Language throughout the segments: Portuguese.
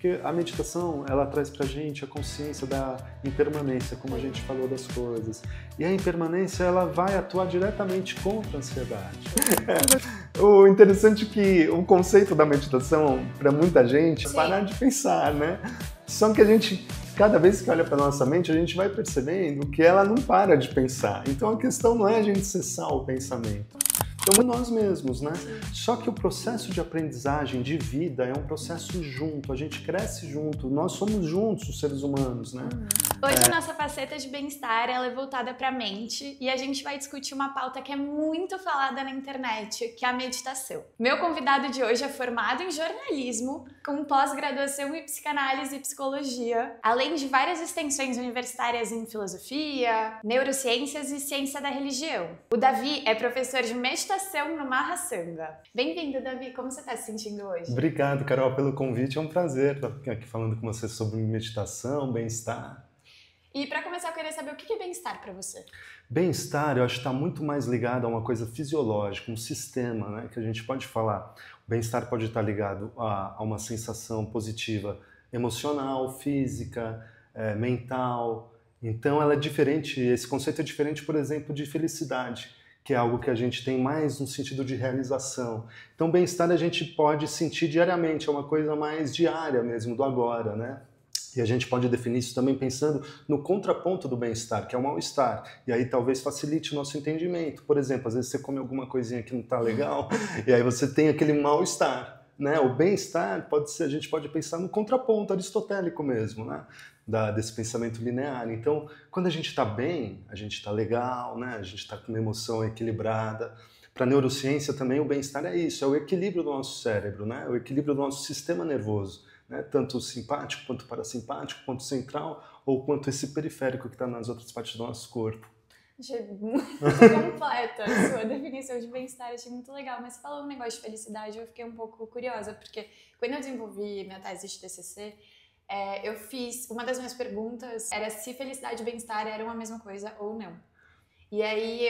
Porque a meditação, ela traz pra gente a consciência da impermanência, como a gente falou das coisas. E a impermanência, ela vai atuar diretamente contra a ansiedade. O interessante é que o conceito da meditação, para muita gente, é parar de pensar, né? Só que a gente, cada vez que olha para nossa mente, a gente vai percebendo que ela não para de pensar. Então a questão não é a gente cessar o pensamento. Então, nós mesmos, né? Só que o processo de aprendizagem, de vida, é um processo junto, a gente cresce junto, nós somos juntos, os seres humanos, né? Hoje a nossa faceta de bem-estar, ela é voltada para a mente e a gente vai discutir uma pauta que é muito falada na internet, que é a meditação. Meu convidado de hoje é formado em jornalismo, com pós-graduação em psicanálise e psicologia, além de várias extensões universitárias em filosofia, neurociências e ciência da religião. O Davi é professor de meditação no Mahasanga. Bem-vindo, Davi. Como você está se sentindo hoje? Obrigado, Carol, pelo convite. É um prazer estar aqui falando com você sobre meditação, bem-estar. E para começar, eu queria saber o que é bem-estar para você? Bem-estar, eu acho que está muito mais ligado a uma coisa fisiológica, um sistema, né, que a gente pode falar. O bem-estar pode estar ligado a uma sensação positiva emocional, física, mental. Então, ela é diferente, esse conceito é diferente, por exemplo, de felicidade, que é algo que a gente tem mais no sentido de realização. Então, bem-estar a gente pode sentir diariamente, é uma coisa mais diária mesmo, do agora, né? E a gente pode definir isso também pensando no contraponto do bem-estar, que é o mal-estar. E aí talvez facilite o nosso entendimento. Por exemplo, às vezes você come alguma coisinha que não está legal, e aí você tem aquele mal-estar, né? O bem-estar pode ser, a gente pode pensar no contraponto aristotélico mesmo, né? Desse pensamento linear. Então, quando a gente está bem, a gente está legal, né? A gente está com uma emoção equilibrada. Para a neurociência também o bem-estar é isso, é o equilíbrio do nosso cérebro, né? O equilíbrio do nosso sistema nervoso, né? Tanto o simpático, quanto o parasimpático, quanto o central, ou quanto esse periférico que está nas outras partes do nosso corpo. Achei muito completa a sua definição de bem-estar, achei muito legal. Mas você falou um negócio de felicidade, eu fiquei um pouco curiosa, porque quando eu desenvolvi minha tese de TCC, eu fiz, uma das minhas perguntas era se felicidade e bem-estar eram a mesma coisa ou não. E aí,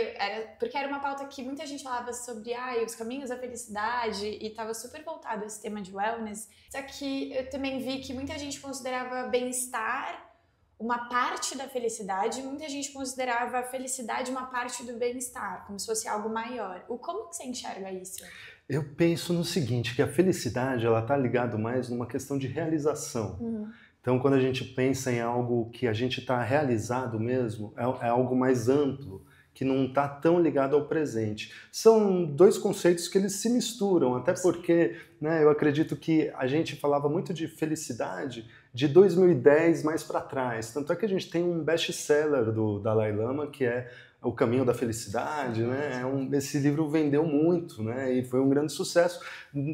porque era uma pauta que muita gente falava sobre os caminhos da felicidade e estava super voltado a esse tema de wellness. Só que eu também vi que muita gente considerava bem-estar uma parte da felicidade e muita gente considerava a felicidade uma parte do bem-estar, como se fosse algo maior. Como que você enxerga isso? Eu penso no seguinte, que a felicidade ela está ligada mais numa questão de realização. Então, quando a gente pensa em algo que a gente está realizado mesmo, é algo mais amplo, que não está tão ligado ao presente. São dois conceitos que eles se misturam, até porque, né, eu acredito que a gente falava muito de felicidade de 2010 mais para trás. Tanto é que a gente tem um best-seller do Dalai Lama, que é O Caminho da Felicidade, né? Esse livro vendeu muito, né? E foi um grande sucesso.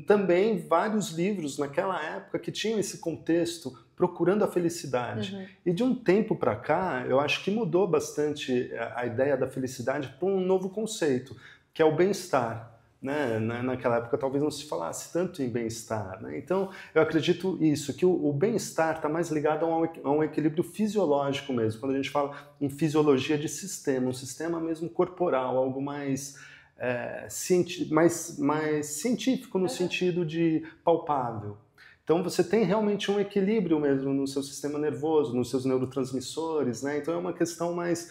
Também vários livros naquela época que tinham esse contexto procurando a felicidade. E de um tempo para cá, eu acho que mudou bastante a ideia da felicidade para um novo conceito, que é o bem-estar. Né? Naquela época talvez não se falasse tanto em bem-estar, né? Então eu acredito isso, que o bem-estar está mais ligado a um equilíbrio fisiológico mesmo, quando a gente fala em fisiologia de sistema, um sistema mesmo corporal, algo mais científico no sentido de palpável. Então você tem realmente um equilíbrio mesmo no seu sistema nervoso, nos seus neurotransmissores, né? Então é uma questão mais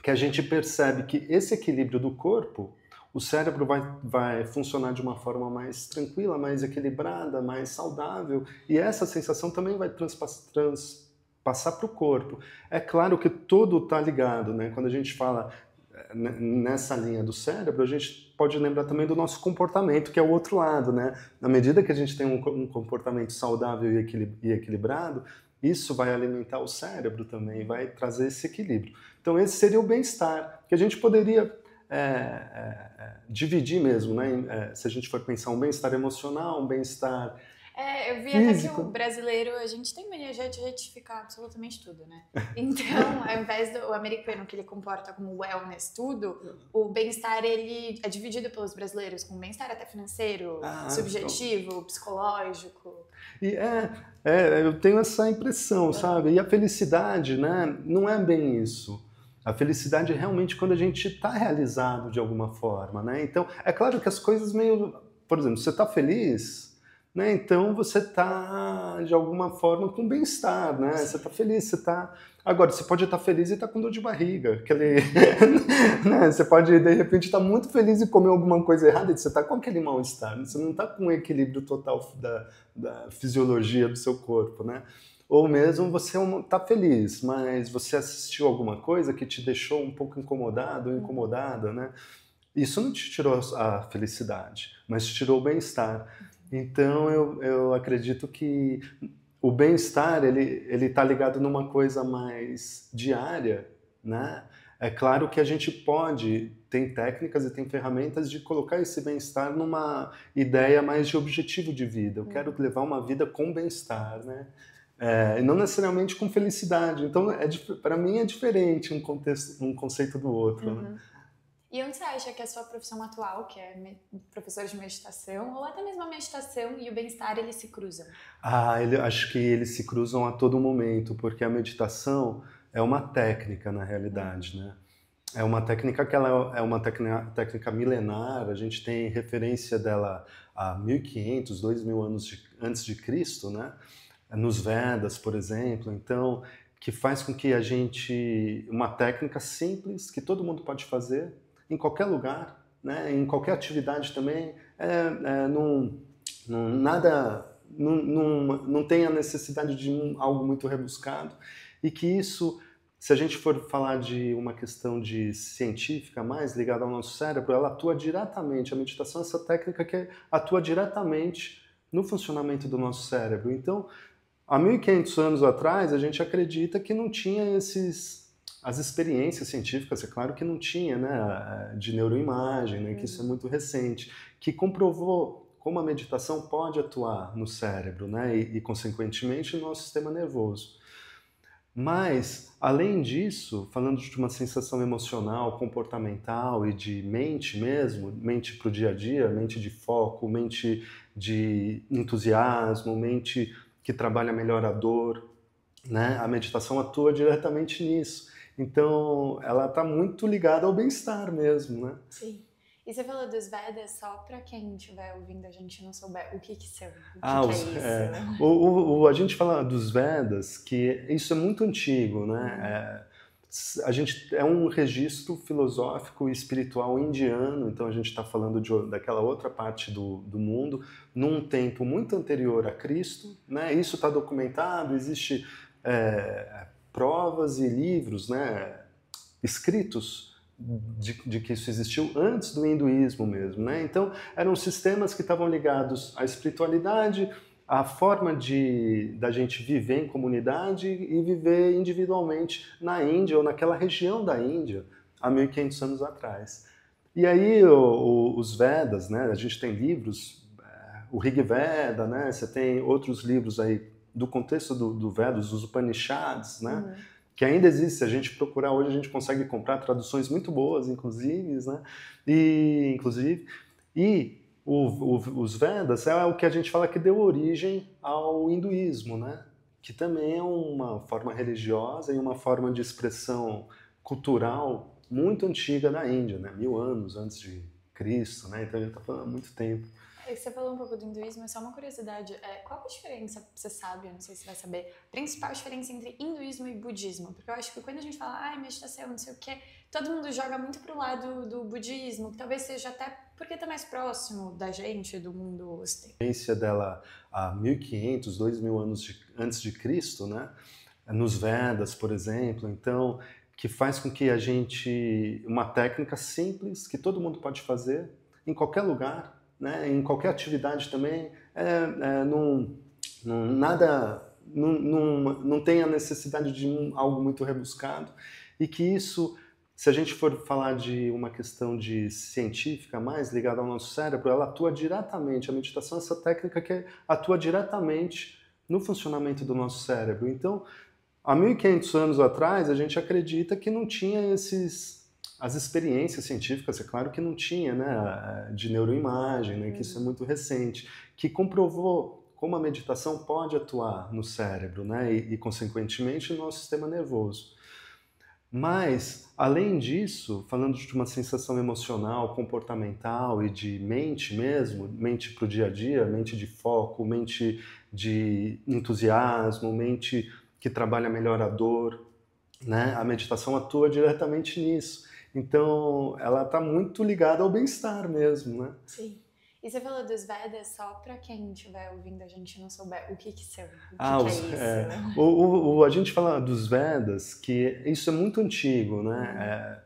que a gente percebe que esse equilíbrio do corpo, o cérebro vai funcionar de uma forma mais tranquila, mais equilibrada, mais saudável, e essa sensação também vai transpassar para o corpo. É claro que tudo está ligado, né? Quando a gente fala nessa linha do cérebro, a gente pode lembrar também do nosso comportamento, que é o outro lado, né? Na medida que a gente tem um comportamento saudável e equilibrado, isso vai alimentar o cérebro também, vai trazer esse equilíbrio. Então esse seria o bem-estar, que a gente poderia dividir mesmo, né? Se a gente for pensar um bem-estar emocional, um bem-estar eu vi físico. Até que o brasileiro, a gente tem mania de retificar absolutamente tudo, né? Então, ao invés do americano, que ele comporta como wellness tudo, o bem-estar, ele é dividido pelos brasileiros com bem-estar até financeiro, subjetivo, psicológico. E eu tenho essa impressão, sabe? E a felicidade, né? Não é bem isso. A felicidade é realmente quando a gente está realizado de alguma forma, né? Então, é claro que as coisas meio... Por exemplo, você está feliz, né? Então você está, de alguma forma, com bem-estar, né? Você está feliz, você está... Agora, você pode estar feliz e estar com dor de barriga. Né? Você pode, de repente, estar muito feliz e comer alguma coisa errada e você está com aquele mal-estar. Você não está com o equilíbrio total da fisiologia do seu corpo, né? Ou mesmo você está feliz, mas você assistiu alguma coisa que te deixou um pouco incomodado ou incomodada, né? Isso não te tirou a felicidade, mas te tirou o bem-estar. Então, eu acredito que o bem-estar, ele está ligado numa coisa mais diária, né? É claro que a gente tem técnicas e tem ferramentas de colocar esse bem-estar numa ideia mais de objetivo de vida. Eu quero levar uma vida com bem-estar, né? E não necessariamente com felicidade. Então, para mim é diferente um conceito do outro, né? E onde você acha que a sua profissão atual, que é professor de meditação, ou até mesmo a meditação e o bem-estar, eles se cruzam? Acho que eles se cruzam a todo momento, porque a meditação é uma técnica, na realidade, né? É uma técnica que ela é uma técnica milenar, a gente tem referência dela a 1500, 2000 anos antes de Cristo, né? Nos Vedas, por exemplo. Então, que faz com que uma técnica simples, que todo mundo pode fazer, em qualquer lugar, né? Em qualquer atividade também, não tem a necessidade de algo muito rebuscado, e que isso, se a gente for falar de uma questão de científica mais ligada ao nosso cérebro, ela atua diretamente, a meditação é essa técnica que atua diretamente no funcionamento do nosso cérebro. Então, há 1500 anos atrás, a gente acredita que não tinha as experiências científicas, é claro que não tinha, né, de neuroimagem, né, que isso é muito recente, que comprovou como a meditação pode atuar no cérebro, né, e consequentemente, no nosso sistema nervoso. Mas, além disso, falando de uma sensação emocional, comportamental e de mente mesmo, mente para o dia a dia, mente de foco, mente de entusiasmo, mente que trabalha melhor a dor, né? A meditação atua diretamente nisso. Então, ela está muito ligada ao bem-estar mesmo, né? Sim. E você falou dos Vedas, só para quem estiver ouvindo a gente não souber o que são, o que é isso? A gente fala dos Vedas, que isso é muito antigo, né? A gente é um registro filosófico e espiritual indiano, então a gente está falando daquela outra parte do mundo, num tempo muito anterior a Cristo, né? Isso está documentado, existe provas e livros, né, escritos de que isso existiu antes do hinduísmo mesmo, né? Então eram sistemas que estavam ligados à espiritualidade, à forma da gente viver em comunidade e viver individualmente na Índia ou naquela região da Índia há 1500 anos atrás. E aí os Vedas, né? A gente tem livros, o Rig Veda, né? Você tem outros livros aí do contexto do Vedas, dos Upanishads, né? Que ainda existe, se a gente procurar hoje, a gente consegue comprar traduções muito boas, inclusive, né? Os Vedas é o que a gente fala que deu origem ao hinduísmo, né? Que também é uma forma religiosa e uma forma de expressão cultural muito antiga da Índia, né? 1000 anos antes de Cristo, né? Então a gente está falando há muito tempo. Você falou um pouco do hinduísmo, é só uma curiosidade. Qual a diferença, você sabe, eu não sei se você vai saber, a principal diferença entre hinduísmo e budismo? Porque eu acho que quando a gente fala, meditação, não sei o quê, todo mundo joga muito pro lado do budismo, que talvez seja até porque está mais próximo da gente, do mundo ocidental. A experiência dela há 1500, 2000 anos antes de Cristo, né? Nos Vedas, por exemplo, então, que faz com que uma técnica simples, que todo mundo pode fazer, em qualquer lugar, né, em qualquer atividade também, não tem a necessidade de algo muito rebuscado, e que isso, se a gente for falar de uma questão de científica mais ligada ao nosso cérebro, ela atua diretamente, a meditação é essa técnica que atua diretamente no funcionamento do nosso cérebro. Então, há 1500 anos atrás, a gente acredita que não tinha as experiências científicas, é claro que não tinha, né, de neuroimagem, né, que isso é muito recente, que comprovou como a meditação pode atuar no cérebro, né, e consequentemente no nosso sistema nervoso. Mas, além disso, falando de uma sensação emocional, comportamental e de mente mesmo, mente para o dia a dia, mente de foco, mente de entusiasmo, mente que trabalha melhor a dor, né? A meditação atua diretamente nisso. Então, ela está muito ligada ao bem-estar mesmo, né? Sim. E você falou dos Vedas, só para quem estiver ouvindo a gente não souber o que são, o Ah, que é isso? a gente fala dos Vedas, que isso é muito antigo, né?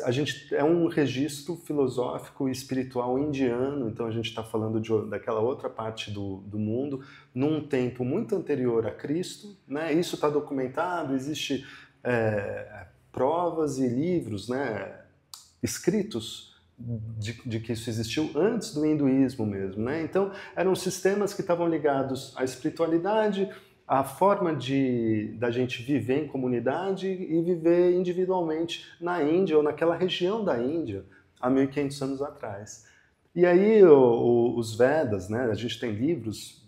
A gente é um registro filosófico e espiritual indiano, então a gente está falando daquela outra parte do mundo, num tempo muito anterior a Cristo, né? Isso está documentado, existe provas e livros, né? Escritos de que isso existiu antes do hinduísmo mesmo, né? Então eram sistemas que estavam ligados à espiritualidade, à forma da gente viver em comunidade e viver individualmente na Índia ou naquela região da Índia há 1500 anos atrás. E aí os Vedas, né? A gente tem livros,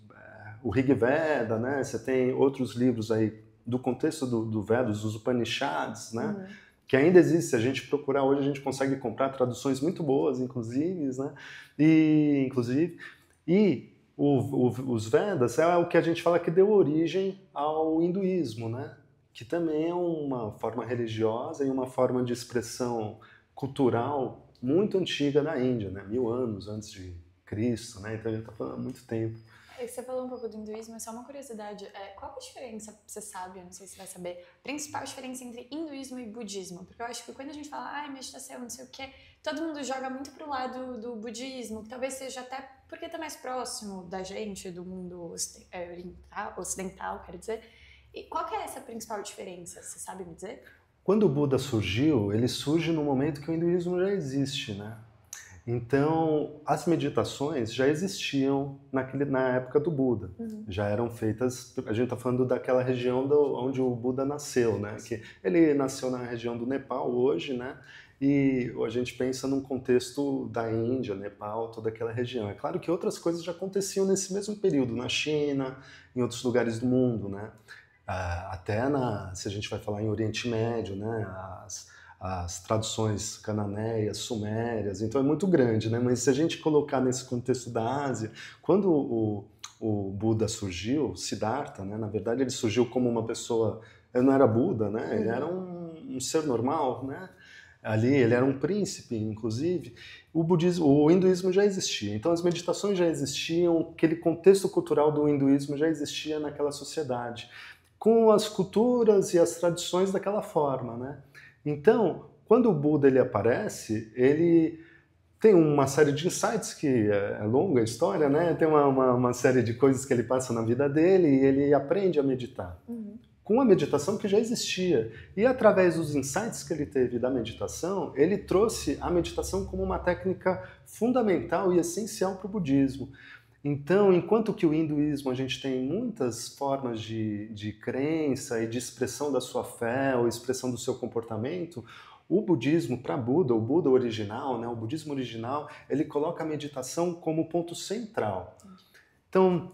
o Rig Veda, né? Você tem outros livros aí do contexto do Vedas, dos Upanishads, né? Que ainda existe, se a gente procurar hoje, a gente consegue comprar traduções muito boas, inclusive, né? Os Vedas é o que a gente fala que deu origem ao hinduísmo, né? Que também é uma forma religiosa e uma forma de expressão cultural muito antiga da Índia, né? 1000 anos antes de Cristo, né? Então a gente está falando há muito tempo. Você falou um pouco do hinduísmo, é só uma curiosidade. Qual a diferença, você sabe, eu não sei se você vai saber, principal diferença entre hinduísmo e budismo? Porque eu acho que quando a gente fala, meditação, não sei o quê, todo mundo joga muito pro lado do budismo, que talvez seja até porque tá mais próximo da gente, do mundo ocidental, quero dizer. E qual que é essa principal diferença? Você sabe me dizer? Quando o Buda surgiu, ele surge no momento que o hinduísmo já existe, né? Então, as meditações já existiam na época do Buda. Já eram feitas, a gente está falando daquela região onde o Buda nasceu, né? Que ele nasceu na região do Nepal hoje, né? E a gente pensa num contexto da Índia, Nepal, toda aquela região. É claro que outras coisas já aconteciam nesse mesmo período, na China, em outros lugares do mundo, né? Até se a gente vai falar em Oriente Médio, né? As traduções cananeias, sumérias, então é muito grande, né? Mas se a gente colocar nesse contexto da Ásia, quando o Buda surgiu, Siddhartha, né? Na verdade ele surgiu como uma pessoa, ele não era Buda, né? Ele era um ser normal, né? Ali ele era um príncipe, inclusive. O hinduísmo já existia, então as meditações já existiam, aquele contexto cultural do hinduísmo já existia naquela sociedade, com as culturas e as tradições daquela forma, né? Então, quando o Buda ele aparece, ele tem uma série de insights, que é longa a história, né? Tem uma série de coisas que ele passa na vida dele e ele aprende a meditar. Com a meditação que já existia. E através dos insights que ele teve da meditação, ele trouxe a meditação como uma técnica fundamental e essencial para o budismo. Então, enquanto que o hinduísmo a gente tem muitas formas de crença e de expressão da sua fé ou expressão do seu comportamento, o budismo, para Buda, o Buda original, né, o budismo original, ele coloca a meditação como ponto central. Então,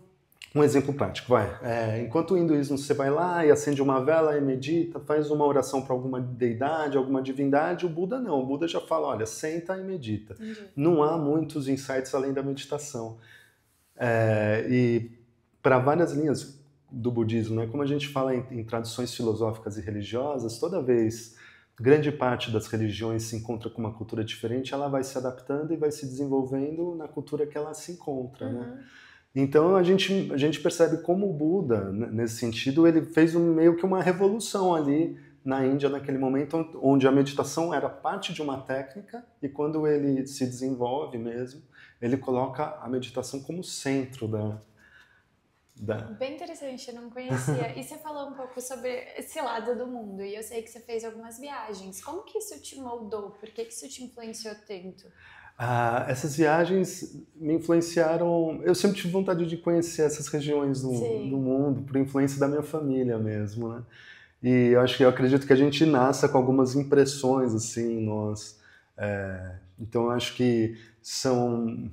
um exemplo prático, enquanto o hinduísmo você vai lá e acende uma vela e medita, faz uma oração para alguma deidade, alguma divindade, o Buda não, o Buda já fala, olha, senta e medita. Não há muitos insights além da meditação. E para várias linhas do budismo, né, como a gente fala em tradições filosóficas e religiosas, toda vez grande parte das religiões se encontra com uma cultura diferente, ela vai se adaptando e vai se desenvolvendo na cultura que ela se encontra, né? Então a gente percebe como o Buda, nesse sentido, ele fez meio que uma revolução ali na Índia naquele momento, onde a meditação era parte de uma técnica e quando ele se desenvolve mesmo, ele coloca a meditação como centro da... Bem interessante, eu não conhecia. E você falou um pouco sobre esse lado do mundo, e eu sei que você fez algumas viagens. Como que isso te moldou? Por que isso te influenciou tanto? Essas viagens me influenciaram... Eu sempre tive vontade de conhecer essas regiões do mundo, por influência da minha família mesmo, né? E eu acredito que a gente nasça com algumas impressões, assim, em nós. Então, eu acho que são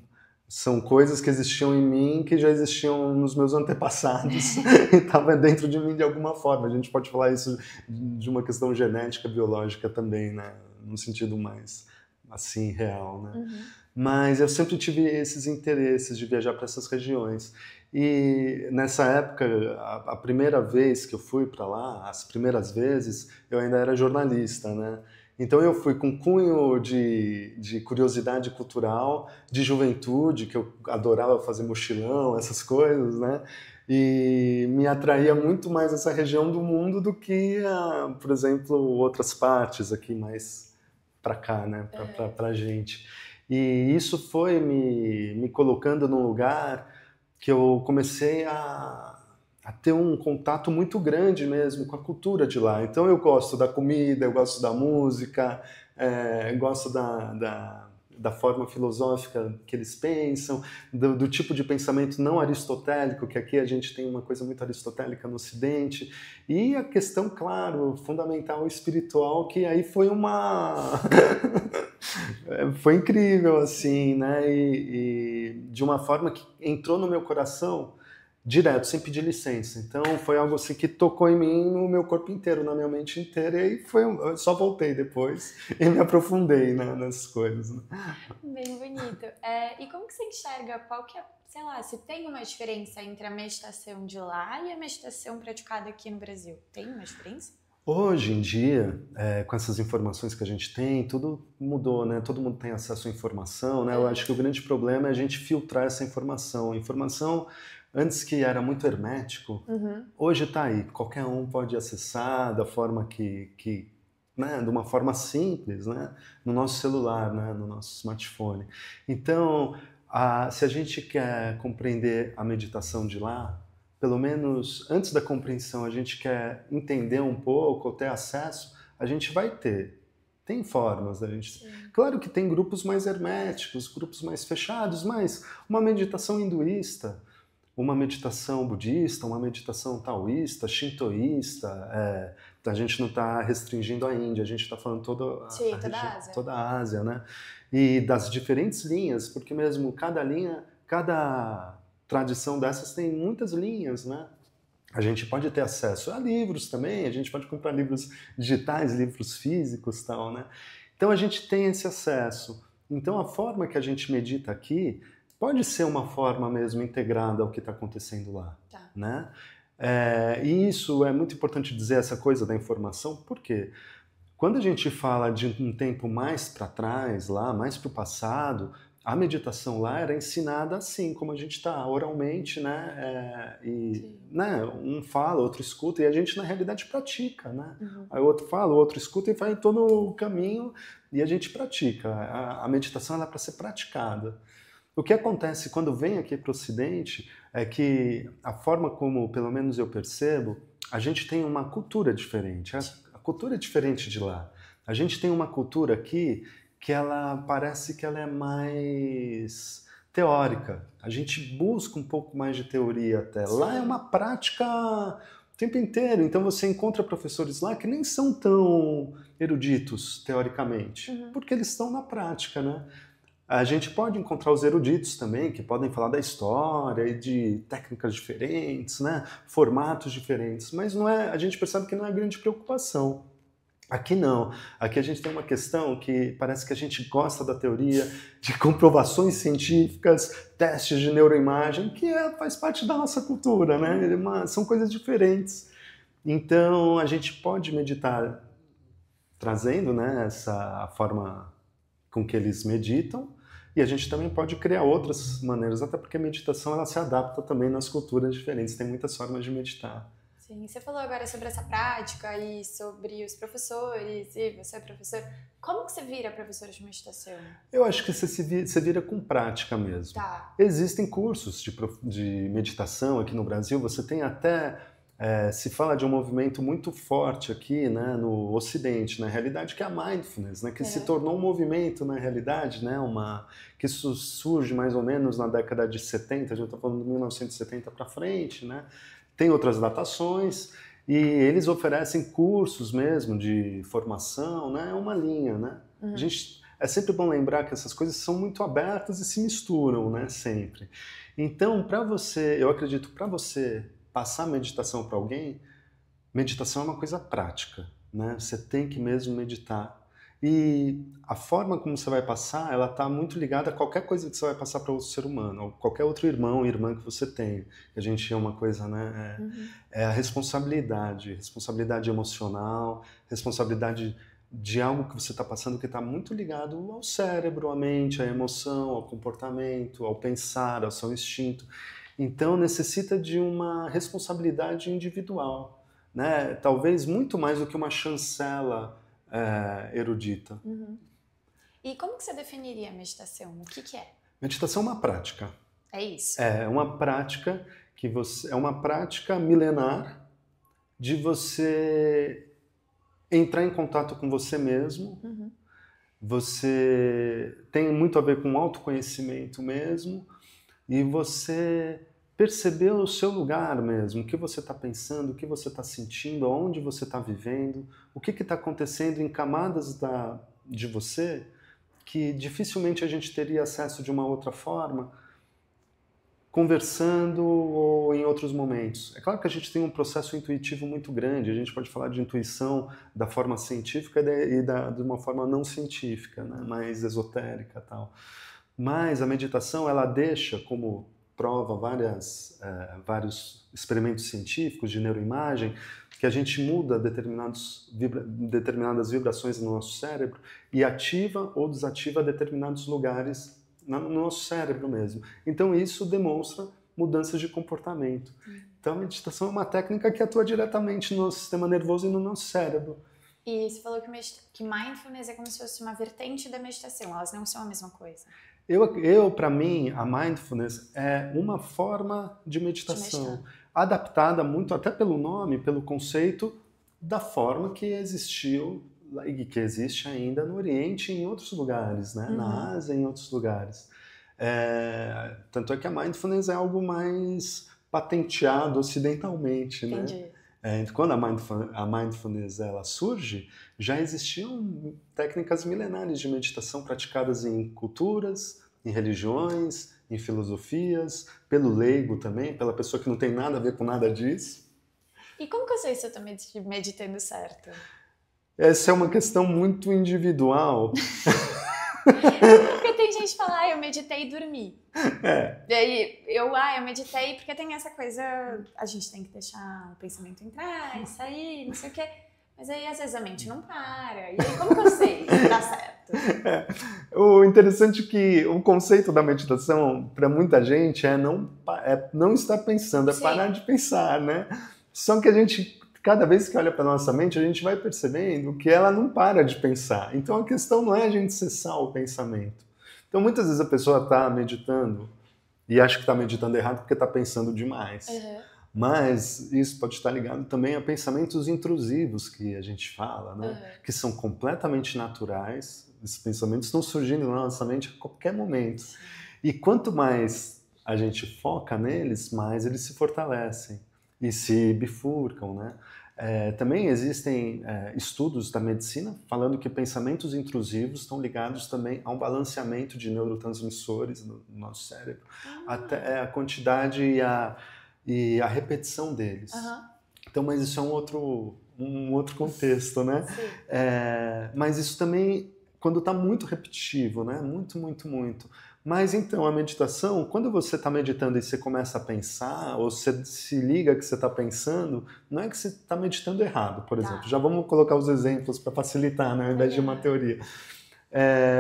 São coisas que existiam em mim, que já existiam nos meus antepassados e estava dentro de mim de alguma forma. A gente pode falar isso de uma questão genética, biológica também, né? No sentido mais, assim, real, né? Uhum. Mas eu sempre tive esses interesses de viajar para essas regiões. E nessa época, a primeira vez que eu fui para lá, as primeiras vezes, eu ainda era jornalista, né? Então eu fui com cunho de curiosidade cultural, de juventude, que eu adorava fazer mochilão, essas coisas, né? E me atraía muito mais essa região do mundo do que, por exemplo, outras partes aqui mais para cá, né? Para gente. E isso foi me colocando num lugar que eu comecei a ter um contato muito grande mesmo com a cultura de lá. Então eu gosto da comida, eu gosto da música, gosto da forma filosófica que eles pensam, do tipo de pensamento não aristotélico, que aqui a gente tem uma coisa muito aristotélica no Ocidente, e a questão, claro, fundamental espiritual, que aí foi foi incrível, assim, né? E de uma forma que entrou no meu coração direto, sem pedir licença. Então foi algo assim que tocou em mim, no meu corpo inteiro, na minha mente inteira, e eu só voltei depois e me aprofundei, né, nessas coisas. Né? Bem bonito. E como que você enxerga, qual que é, sei lá, se tem uma diferença entre a meditação de lá e a meditação praticada aqui no Brasil? Tem uma diferença? Hoje em dia, com essas informações que a gente tem, tudo mudou, né? Todo mundo tem acesso à informação, né? Eu acho que o grande problema é a gente filtrar essa informação. A informação, antes que era muito hermético, hoje está aí. Qualquer um pode acessar da forma né? De uma forma simples, né? No nosso celular, né? No nosso smartphone. Então, se a gente quer compreender a meditação de lá, pelo menos antes da compreensão, a gente quer entender um pouco, ou ter acesso, a gente vai ter. Tem formas da gente. Sim. Claro que tem grupos mais herméticos, grupos mais fechados, mas uma meditação hinduísta, uma meditação budista, uma meditação taoísta, shintoísta, a gente não está restringindo a Índia, a gente está falando toda a Ásia, né? E das diferentes linhas, porque mesmo cada linha, cada tradição dessas tem muitas linhas, né? A gente pode ter acesso a livros também, a gente pode comprar livros digitais, livros físicos, tal, né? Então a gente tem esse acesso. Então a forma que a gente medita aqui pode ser uma forma mesmo integrada ao que está acontecendo lá, né? E isso é muito importante dizer, essa coisa da informação, porque quando a gente fala de um tempo mais para trás, lá, mais para o passado, a meditação lá era ensinada assim, como a gente está, oralmente, né? Né? Um fala, outro escuta, e a gente, na realidade, pratica, né? Aí o outro fala, o outro escuta, e vai todo o caminho, e a gente pratica. A meditação é para ser praticada. O que acontece quando vem aqui para o Ocidente é que a forma como, pelo menos eu percebo, a gente tem uma cultura diferente. A cultura é diferente de lá. A gente tem uma cultura aqui que ela parece que ela é mais teórica. A gente busca um pouco mais de teoria até. Sim. Lá é uma prática o tempo inteiro. Então você encontra professores lá que nem são tão eruditos, teoricamente, porque eles estão na prática, né? A gente pode encontrar os eruditos também, que podem falar da história e de técnicas diferentes, né? Formatos diferentes, mas não é, a gente percebe que não é grande preocupação. Aqui não. Aqui a gente tem uma questão que parece que a gente gosta da teoria, de comprovações científicas, testes de neuroimagem, que faz parte da nossa cultura, né? São coisas diferentes. Então a gente pode meditar trazendo, né, essa forma com que eles meditam, e a gente também pode criar outras maneiras, até porque a meditação ela se adapta também nas culturas diferentes, tem muitas formas de meditar. Sim, você falou agora sobre essa prática e sobre os professores, e você é professor. Como que você vira professor de meditação? Eu acho que você vira com prática mesmo. Tá. Existem cursos de meditação aqui no Brasil, você tem até... se fala de um movimento muito forte aqui, né, no Ocidente, na realidade, que é a mindfulness, né, que se tornou um movimento, na realidade, né, que isso surge mais ou menos na década de 70, a gente está falando de 1970 para frente, né, tem outras datações, e eles oferecem cursos mesmo de formação, né, é uma linha, né, é sempre bom lembrar que essas coisas são muito abertas e se misturam, né, sempre. Então, eu acredito, para você passar meditação para alguém, meditação é uma coisa prática, né? Você tem que mesmo meditar. E a forma como você vai passar, ela está muito ligada a qualquer coisa que você vai passar para outro ser humano, ou qualquer outro irmão ou irmã que você tem. A gente é uma coisa, né? É a responsabilidade emocional, responsabilidade de algo que você está passando que está muito ligado ao cérebro, à mente, à emoção, ao comportamento, ao pensar, ao seu instinto. Então necessita de uma responsabilidade individual, né? Talvez muito mais do que uma chancela erudita. E como que você definiria a meditação? O que é? Meditação é uma prática. É isso? É uma prática é uma prática milenar de você entrar em contato com você mesmo. Você tem muito a ver com autoconhecimento mesmo e você perceber o seu lugar mesmo, o que você está pensando, o que você está sentindo, onde você está vivendo, o que está acontecendo em camadas de você que dificilmente a gente teria acesso de uma outra forma, conversando ou em outros momentos. É claro que a gente tem um processo intuitivo muito grande, a gente pode falar de intuição da forma científica de uma forma não científica, né? Mais esotérica e tal. Mas a meditação, ela deixa como prova vários experimentos científicos de neuroimagem, que a gente muda determinadas vibrações no nosso cérebro e ativa ou desativa determinados lugares no nosso cérebro mesmo. Então isso demonstra mudanças de comportamento. Então a meditação é uma técnica que atua diretamente no sistema nervoso e no nosso cérebro. E você falou que mindfulness é como se fosse uma vertente da meditação, elas não são a mesma coisa. Para mim, a mindfulness é uma forma de meditação, adaptada muito até pelo nome, pelo conceito da forma que existiu e que existe ainda no Oriente e em outros lugares, né? Na Ásia e em outros lugares. Tanto é que a mindfulness é algo mais patenteado ocidentalmente, né? Entendi. Quando a mindfulness ela surge, já existiam técnicas milenares de meditação praticadas em culturas, em religiões, em filosofias, pelo leigo também, pela pessoa que não tem nada a ver com nada disso. E como que eu sei se eu estou meditando certo? Essa é uma questão muito individual. Porque tem gente que fala, eu meditei e dormi. E aí, eu meditei porque tem essa coisa, a gente tem que deixar o pensamento entrar e sair, não sei o quê. Mas aí, às vezes, a mente não para. E aí, como que eu sei se dá certo? O interessante é que o conceito da meditação, para muita gente, é não estar pensando, é parar de pensar, né? Só que a gente, cada vez que olha para nossa mente, a gente vai percebendo que ela não para de pensar. Então a questão não é a gente cessar o pensamento. Então muitas vezes a pessoa está meditando e acha que está meditando errado porque está pensando demais. Mas isso pode estar ligado também a pensamentos intrusivos que a gente fala, né? Que são completamente naturais. Esses pensamentos estão surgindo na nossa mente a qualquer momento. E quanto mais a gente foca neles, mais eles se fortalecem e se bifurcam, né? Também existem estudos da medicina falando que pensamentos intrusivos estão ligados também a um balanceamento de neurotransmissores no nosso cérebro, até a quantidade e a repetição deles. Então, mas isso é um outro contexto, né? Mas isso também, quando está muito repetitivo, né? Muito, muito, muito. Mas então, a meditação, quando você está meditando e você começa a pensar, ou você se liga que você está pensando, não é que você está meditando errado, por exemplo. Já vamos colocar os exemplos para facilitar, né? Ao invés de uma teoria.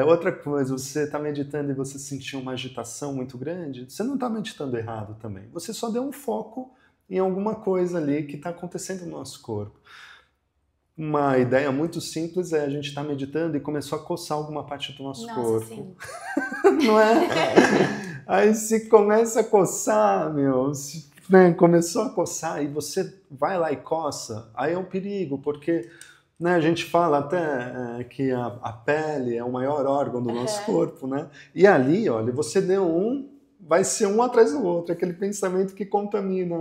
Outra coisa, você está meditando e você sentiu uma agitação muito grande, você não está meditando errado também. Você só deu um foco em alguma coisa ali que está acontecendo no nosso corpo. Uma ideia muito simples é a gente estar meditando e começou a coçar alguma parte do nosso corpo. Sim. Não é? Aí se começa a coçar, começou a coçar e você vai lá e coça, aí é um perigo, porque a gente fala até que a pele é o maior órgão do nosso corpo, né? E ali, olha, você deu vai ser um atrás do outro, aquele pensamento que contamina.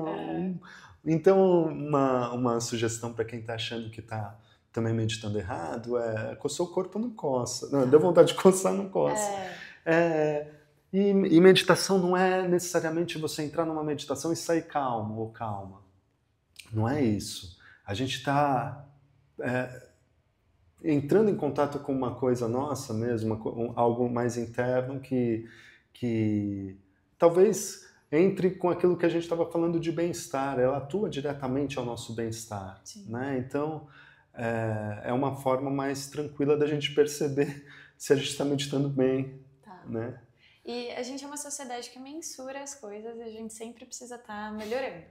Então, uma sugestão para quem está achando que está também meditando errado, coçou o corpo, não coça. Não, deu vontade de coçar, não coça. E meditação não é necessariamente você entrar numa meditação e sair calmo ou calma. Não é isso. A gente está entrando em contato com uma coisa nossa mesmo, algo mais interno que talvez entre com aquilo que a gente estava falando de bem-estar. Ela atua diretamente ao nosso bem-estar. Né? Então, é uma forma mais tranquila da gente perceber se a gente está meditando bem. Tá. Né? E a gente é uma sociedade que mensura as coisas e a gente sempre precisa estar melhorando.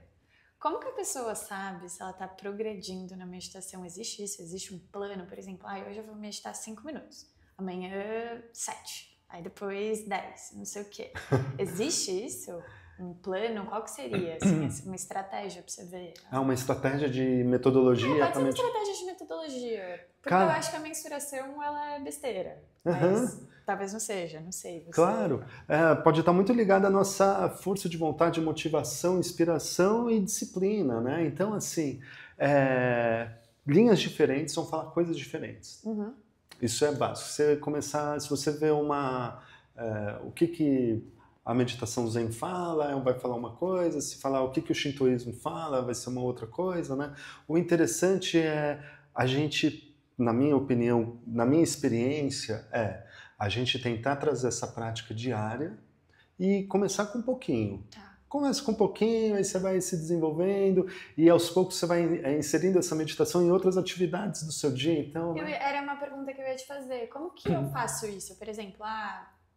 Como que a pessoa sabe se ela está progredindo na meditação? Existe isso? Existe um plano, por exemplo, hoje eu vou meditar 5 minutos, amanhã 7, aí depois 10, não sei o quê. Existe isso? Um plano? Qual que seria, assim, uma estratégia para você ver? Uma estratégia de metodologia? Pode ser uma estratégia de metodologia, porque eu acho que a mensuração, ela é besteira, mas talvez não seja, não sei. Claro, pode estar muito ligado à nossa força de vontade, motivação, inspiração e disciplina, né? Então, assim, linhas diferentes vão falar coisas diferentes. Isso é básico. Se você vê o que a meditação Zen fala, vai falar uma coisa, se falar o que o Shintoísmo fala, vai ser uma outra coisa, né? O interessante é a gente, na minha opinião, na minha experiência, a gente tentar trazer essa prática diária e começar com um pouquinho. Começa com um pouquinho, aí você vai se desenvolvendo e aos poucos você vai inserindo essa meditação em outras atividades do seu dia. Então, Era uma pergunta que eu ia te fazer. Como que eu faço isso? Por exemplo,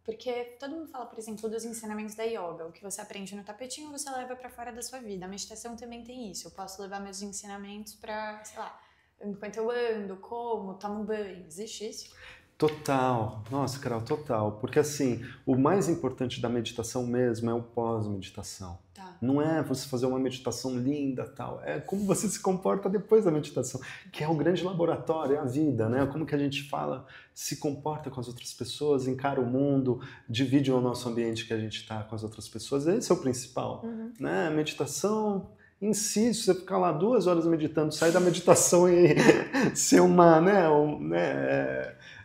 porque todo mundo fala, por exemplo, dos ensinamentos da yoga. O que você aprende no tapetinho, você leva para fora da sua vida. A meditação também tem isso. Eu posso levar meus ensinamentos para, sei lá, enquanto eu ando, como, tomo um banho. Existe isso? Total. Nossa, Carol, total. Porque, assim, o mais importante da meditação mesmo é o pós-meditação. Não é você fazer uma meditação linda, tal. É como você se comporta depois da meditação, que é o grande laboratório, é a vida, né? Como que a gente fala, se comporta com as outras pessoas, encara o mundo, divide o nosso ambiente que a gente está com as outras pessoas. Esse é o principal, né? A meditação em si, se você ficar lá 2 horas meditando, sair da meditação e ser uma,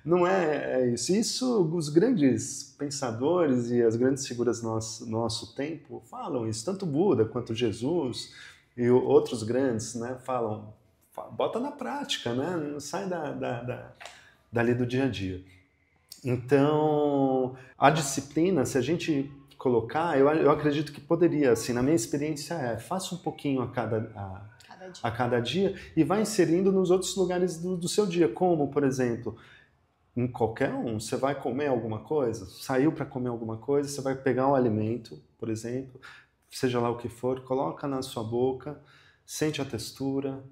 não é isso. Isso, os grandes pensadores e as grandes figuras do nosso tempo falam isso. Tanto Buda quanto Jesus e outros grandes, né, falam, bota na prática, né, não sai dali do dia a dia. Então, a disciplina, se a gente colocar, eu acredito que poderia, assim, na minha experiência faça um pouquinho a cada dia e vai inserindo nos outros lugares do seu dia, como, por exemplo, em qualquer você vai comer alguma coisa, saiu para comer alguma coisa, você vai pegar um alimento, por exemplo, seja lá o que for, coloca na sua boca, sente a textura,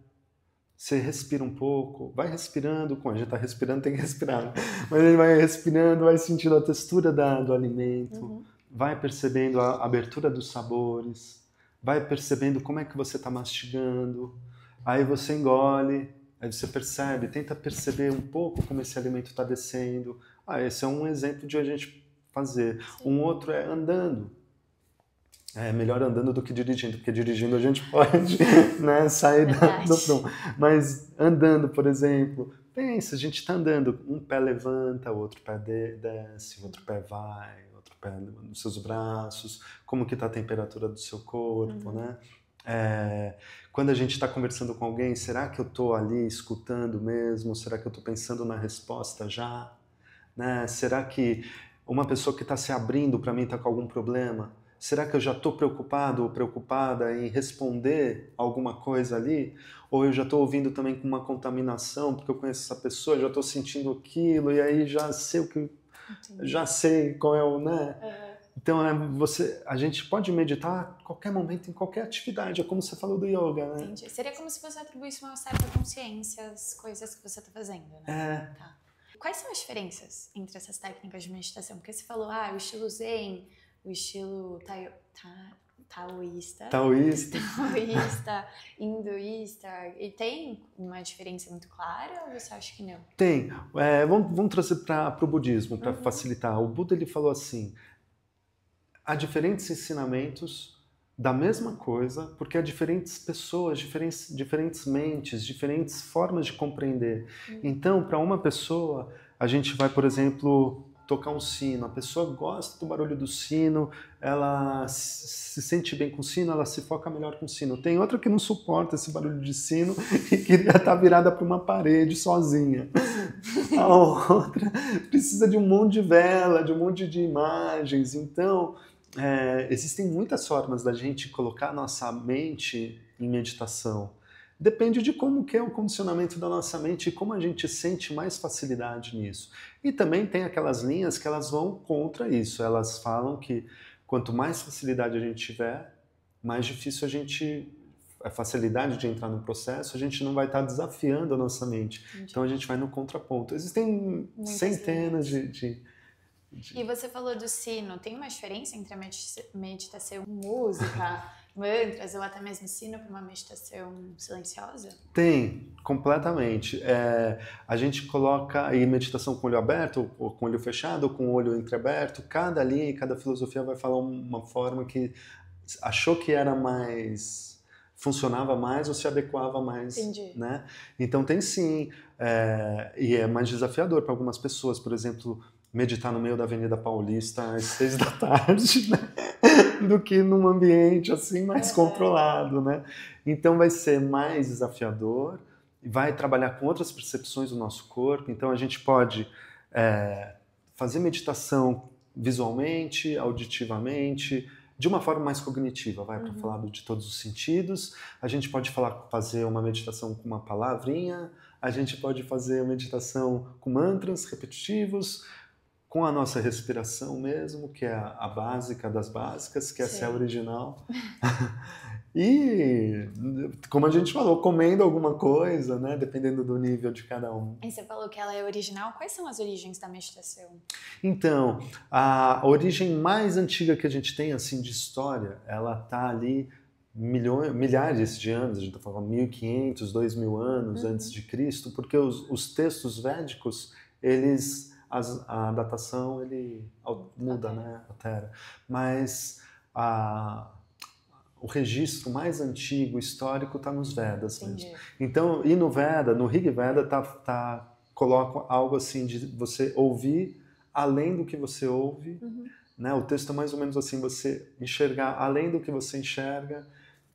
você respira um pouco, vai respirando, quando a gente está respirando tem que respirar, mas ele vai respirando, vai sentindo a textura do alimento, vai percebendo a abertura dos sabores, vai percebendo como é que você está mastigando, aí você engole, aí você percebe, tenta perceber um pouco como esse alimento está descendo. Esse é um exemplo de a gente fazer. Sim. Um outro é andando. É melhor andando do que dirigindo, porque dirigindo a gente pode, né, sair do prumo. Mas andando, por exemplo, pensa, a gente está andando, um pé levanta, o outro pé desce, o outro pé vai, outro pé nos seus braços, como que está a temperatura do seu corpo, né? Quando a gente está conversando com alguém, será que eu estou ali escutando mesmo? Será que eu estou pensando na resposta já? Né? Será que uma pessoa que está se abrindo para mim está com algum problema? Será que eu já estou preocupado ou preocupada em responder alguma coisa ali? Ou eu já estou ouvindo também com uma contaminação, porque eu conheço essa pessoa, já estou sentindo aquilo, e aí já sei já sei qual é o, né? Então, a gente pode meditar a qualquer momento, em qualquer atividade, é como você falou do yoga, né? Entendi. Seria como se você atribuísse uma certa consciência às coisas que você está fazendo, né? Tá. Quais são as diferenças entre essas técnicas de meditação? Porque você falou, o estilo Zen, o estilo taoísta, hinduísta, e tem uma diferença muito clara ou você acha que não? Tem. Vamos trazer para o budismo, para facilitar. O Buda ele falou assim, há diferentes ensinamentos da mesma coisa, porque há diferentes pessoas, diferentes mentes, diferentes formas de compreender. Então, para uma pessoa, a gente vai, por exemplo, tocar um sino. A pessoa gosta do barulho do sino, ela se sente bem com o sino, ela se foca melhor com o sino. Tem outra que não suporta esse barulho de sino e queria estar virada para uma parede sozinha. A outra precisa de um monte de vela, de um monte de imagens. Então, existem muitas formas da gente colocar a nossa mente em meditação. Depende de como que é o condicionamento da nossa mente e como a gente sente mais facilidade nisso. E também tem aquelas linhas que elas vão contra isso. Elas falam que quanto mais facilidade a gente tiver, mais difícil a facilidade de entrar no processo, a gente não vai estar desafiando a nossa mente. Entendi. Então a gente vai no contraponto. Existem centenas de... E você falou do sino. Tem uma diferença entre a meditação música, mantras ou até mesmo sino para uma meditação silenciosa? Tem, completamente. A gente coloca aí meditação com o olho aberto, ou com o olho fechado, ou com o olho entreaberto. Cada linha e cada filosofia vai falar uma forma que achou que era mais... funcionava mais ou se adequava mais. Entendi. Né? Então tem sim, e é mais desafiador para algumas pessoas, por exemplo, meditar no meio da Avenida Paulista às 6 da tarde, né? Do que num ambiente assim mais controlado, né? Então vai ser mais desafiador, vai trabalhar com outras percepções do nosso corpo. Então a gente pode fazer meditação visualmente, auditivamente, de uma forma mais cognitiva, para falar de todos os sentidos. A gente pode fazer uma meditação com uma palavrinha, a gente pode fazer uma meditação com mantras repetitivos, com a nossa respiração mesmo, que é a básica das básicas, que essa é a original. E, como a gente falou, comendo alguma coisa, né? Dependendo do nível de cada um. E você falou que ela é original. Quais são as origens da meditação? Então, a origem mais antiga que a gente tem, assim, de história, ela está ali milhares de anos, a gente está falando 1500, 2000 anos antes de Cristo, porque os textos védicos, a datação ele muda, né? Altera. Mas o registro mais antigo, histórico, está nos Vedas mesmo. Então, e no Veda, no Rig Veda, coloca algo assim de você ouvir além do que você ouve. Né? O texto é mais ou menos assim, você enxergar além do que você enxerga,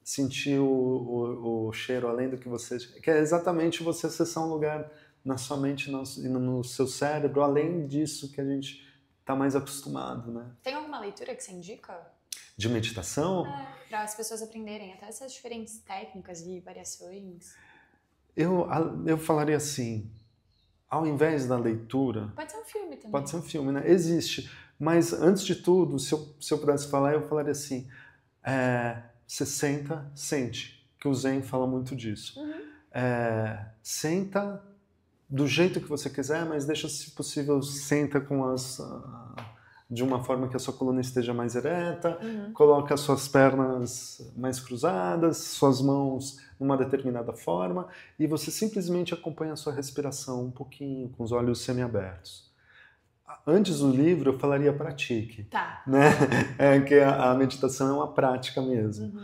sentir o cheiro além do que você... Que é exatamente você acessar um lugar na sua mente e no seu cérebro, além disso que a gente está mais acostumado, né? Tem alguma leitura que você indica? De meditação? Para as pessoas aprenderem até essas diferentes técnicas e variações. Eu falaria assim, ao invés da leitura... Pode ser um filme também. Pode ser um filme, né? Existe. Mas, antes de tudo, se eu pudesse falar, eu falaria assim, você senta, sente, que o Zen fala muito disso. Senta do jeito que você quiser, mas deixa, se possível, senta de uma forma que a sua coluna esteja mais ereta, coloca as suas pernas mais cruzadas, suas mãos numa determinada forma, e você simplesmente acompanha a sua respiração um pouquinho, com os olhos semiabertos. Antes do livro, eu falaria pratique. Né? Que a meditação é uma prática mesmo.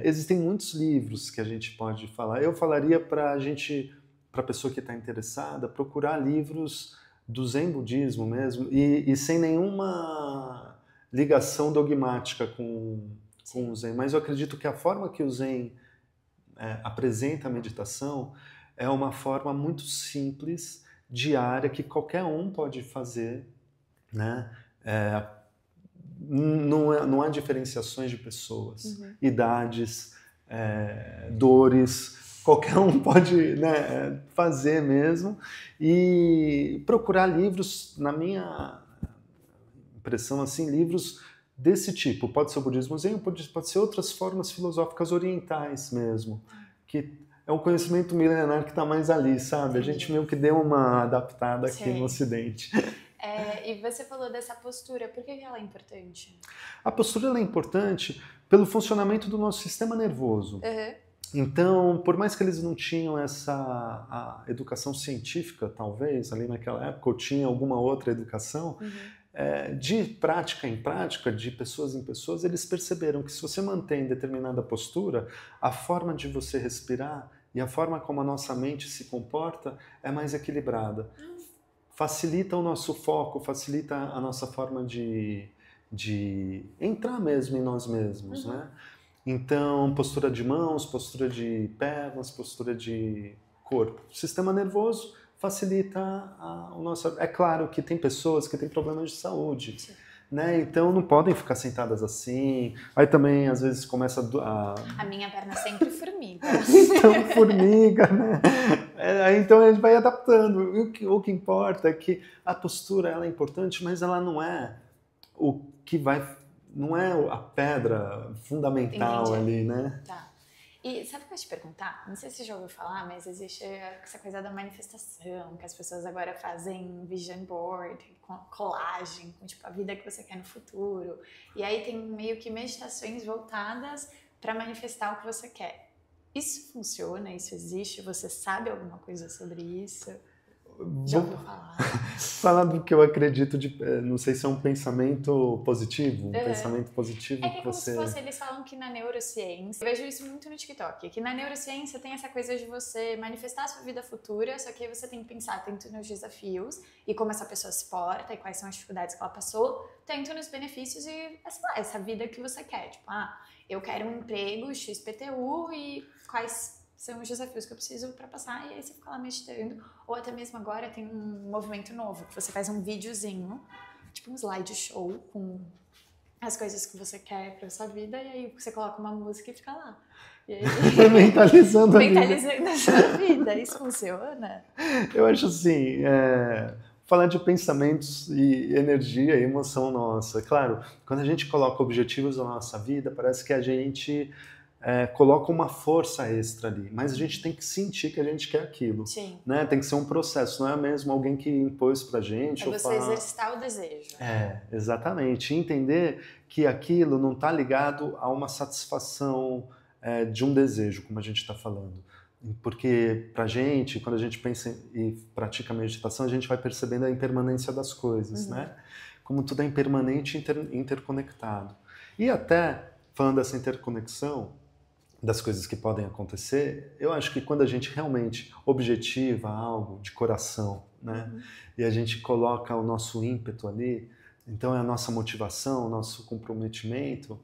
Existem muitos livros que a gente pode falar. Eu falaria para a pessoa que está interessada, procurar livros do Zen budismo mesmo e sem nenhuma ligação dogmática com o Zen. Mas eu acredito que a forma que o Zen apresenta a meditação é uma forma muito simples, diária, que qualquer um pode fazer, né? Não há diferenciações de pessoas, idades, dores. Qualquer um pode, né, fazer mesmo e procurar livros, na minha impressão, assim, livros desse tipo. Pode ser o budismo zen, pode ser outras formas filosóficas orientais mesmo, que é um conhecimento milenar que está mais ali, sabe? A gente meio que deu uma adaptada aqui no Ocidente. E você falou dessa postura, por que ela é importante? A postura ela é importante pelo funcionamento do nosso sistema nervoso. Então, por mais que eles não tinham a educação científica, talvez, ali naquela época, ou tinha alguma outra educação, de prática em prática, de pessoas em pessoas, eles perceberam que se você mantém determinada postura, a forma de você respirar e a forma como a nossa mente se comporta é mais equilibrada. Facilita o nosso foco, facilita a nossa forma de entrar mesmo em nós mesmos, né? Então, postura de mãos, postura de pernas, postura de corpo. O sistema nervoso facilita o nosso... É claro que tem pessoas que têm problemas de saúde, né? Então não podem ficar sentadas assim. Aí também, às vezes, começa A minha perna sempre formiga. Então, formiga, né? Então a gente vai adaptando. O que importa é que a postura ela é importante, mas ela não é o que vai... Não é a pedra fundamental ali, né? Tá. E sabe o que eu ia te perguntar? Não sei se você já ouviu falar, mas existe essa coisa da manifestação, que as pessoas agora fazem vision board, colagem, com tipo a vida que você quer no futuro. E aí tem meio que meditações voltadas para manifestar o que você quer. Isso funciona? Isso existe? Você sabe alguma coisa sobre isso? Já ouviu falar? Falar do que eu acredito, não sei se é um pensamento positivo, pensamento positivo que como se fosse, eles falam que na neurociência, eu vejo isso muito no TikTok, que na neurociência tem essa coisa de você manifestar a sua vida futura, só que aí você tem que pensar tanto nos desafios e como essa pessoa se porta e quais são as dificuldades que ela passou, tanto nos benefícios e, sei lá, essa vida que você quer. Tipo, eu quero um emprego XPTU e quais são os desafios que eu preciso para passar, e aí você fica lá meditando. Ou até mesmo agora tem um movimento novo, que você faz um videozinho, tipo um slideshow com as coisas que você quer para sua vida, e aí você coloca uma música e fica lá. E aí... mentalizando a sua vida. Isso funciona? Eu acho assim, falar de pensamentos e energia e emoção nossa. Claro, quando a gente coloca objetivos na nossa vida, parece que a gente... coloca uma força extra ali, mas a gente tem que sentir que a gente quer aquilo. Sim. Né? Tem que ser um processo, não é mesmo alguém que impôs pra gente. É você exercitar o desejo. Exatamente. Entender que aquilo não está ligado a uma satisfação de um desejo, como a gente está falando. Porque pra gente, quando a gente pensa e pratica meditação, a gente vai percebendo a impermanência das coisas, né? Como tudo é impermanente e interconectado. E até, falando dessa interconexão, das coisas que podem acontecer, eu acho que quando a gente realmente objetiva algo de coração, né? E a gente coloca o nosso ímpeto ali, então é a nossa motivação, o nosso comprometimento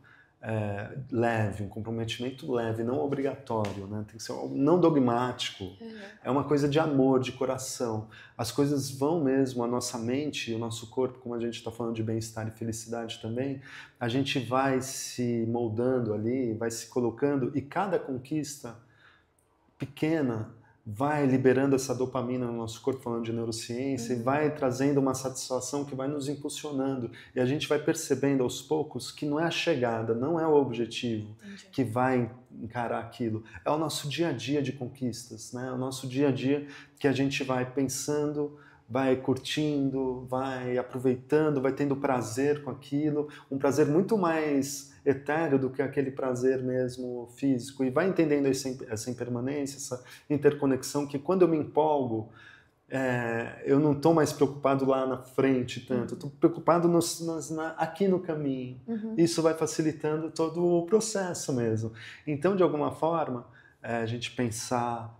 leve, um comprometimento leve, não obrigatório, né? Tem que ser não dogmático, é uma coisa de amor, de coração. As coisas vão mesmo, a nossa mente e o nosso corpo, como a gente está falando de bem-estar e felicidade também, a gente vai se moldando ali, vai se colocando, e cada conquista pequena vai liberando essa dopamina no nosso corpo, falando de neurociência, e vai trazendo uma satisfação que vai nos impulsionando. E a gente vai percebendo aos poucos que não é a chegada, não é o objetivo que vai encarar aquilo. É o nosso dia a dia de conquistas, né? É o nosso dia a dia que a gente vai pensando, vai curtindo, vai aproveitando, vai tendo prazer com aquilo, um prazer muito mais etéreo do que aquele prazer mesmo físico, e vai entendendo essa impermanência, essa interconexão, que quando eu me empolgo, eu não estou mais preocupado lá na frente tanto, estou preocupado aqui no caminho. Isso vai facilitando todo o processo mesmo. Então, de alguma forma, a gente pensar,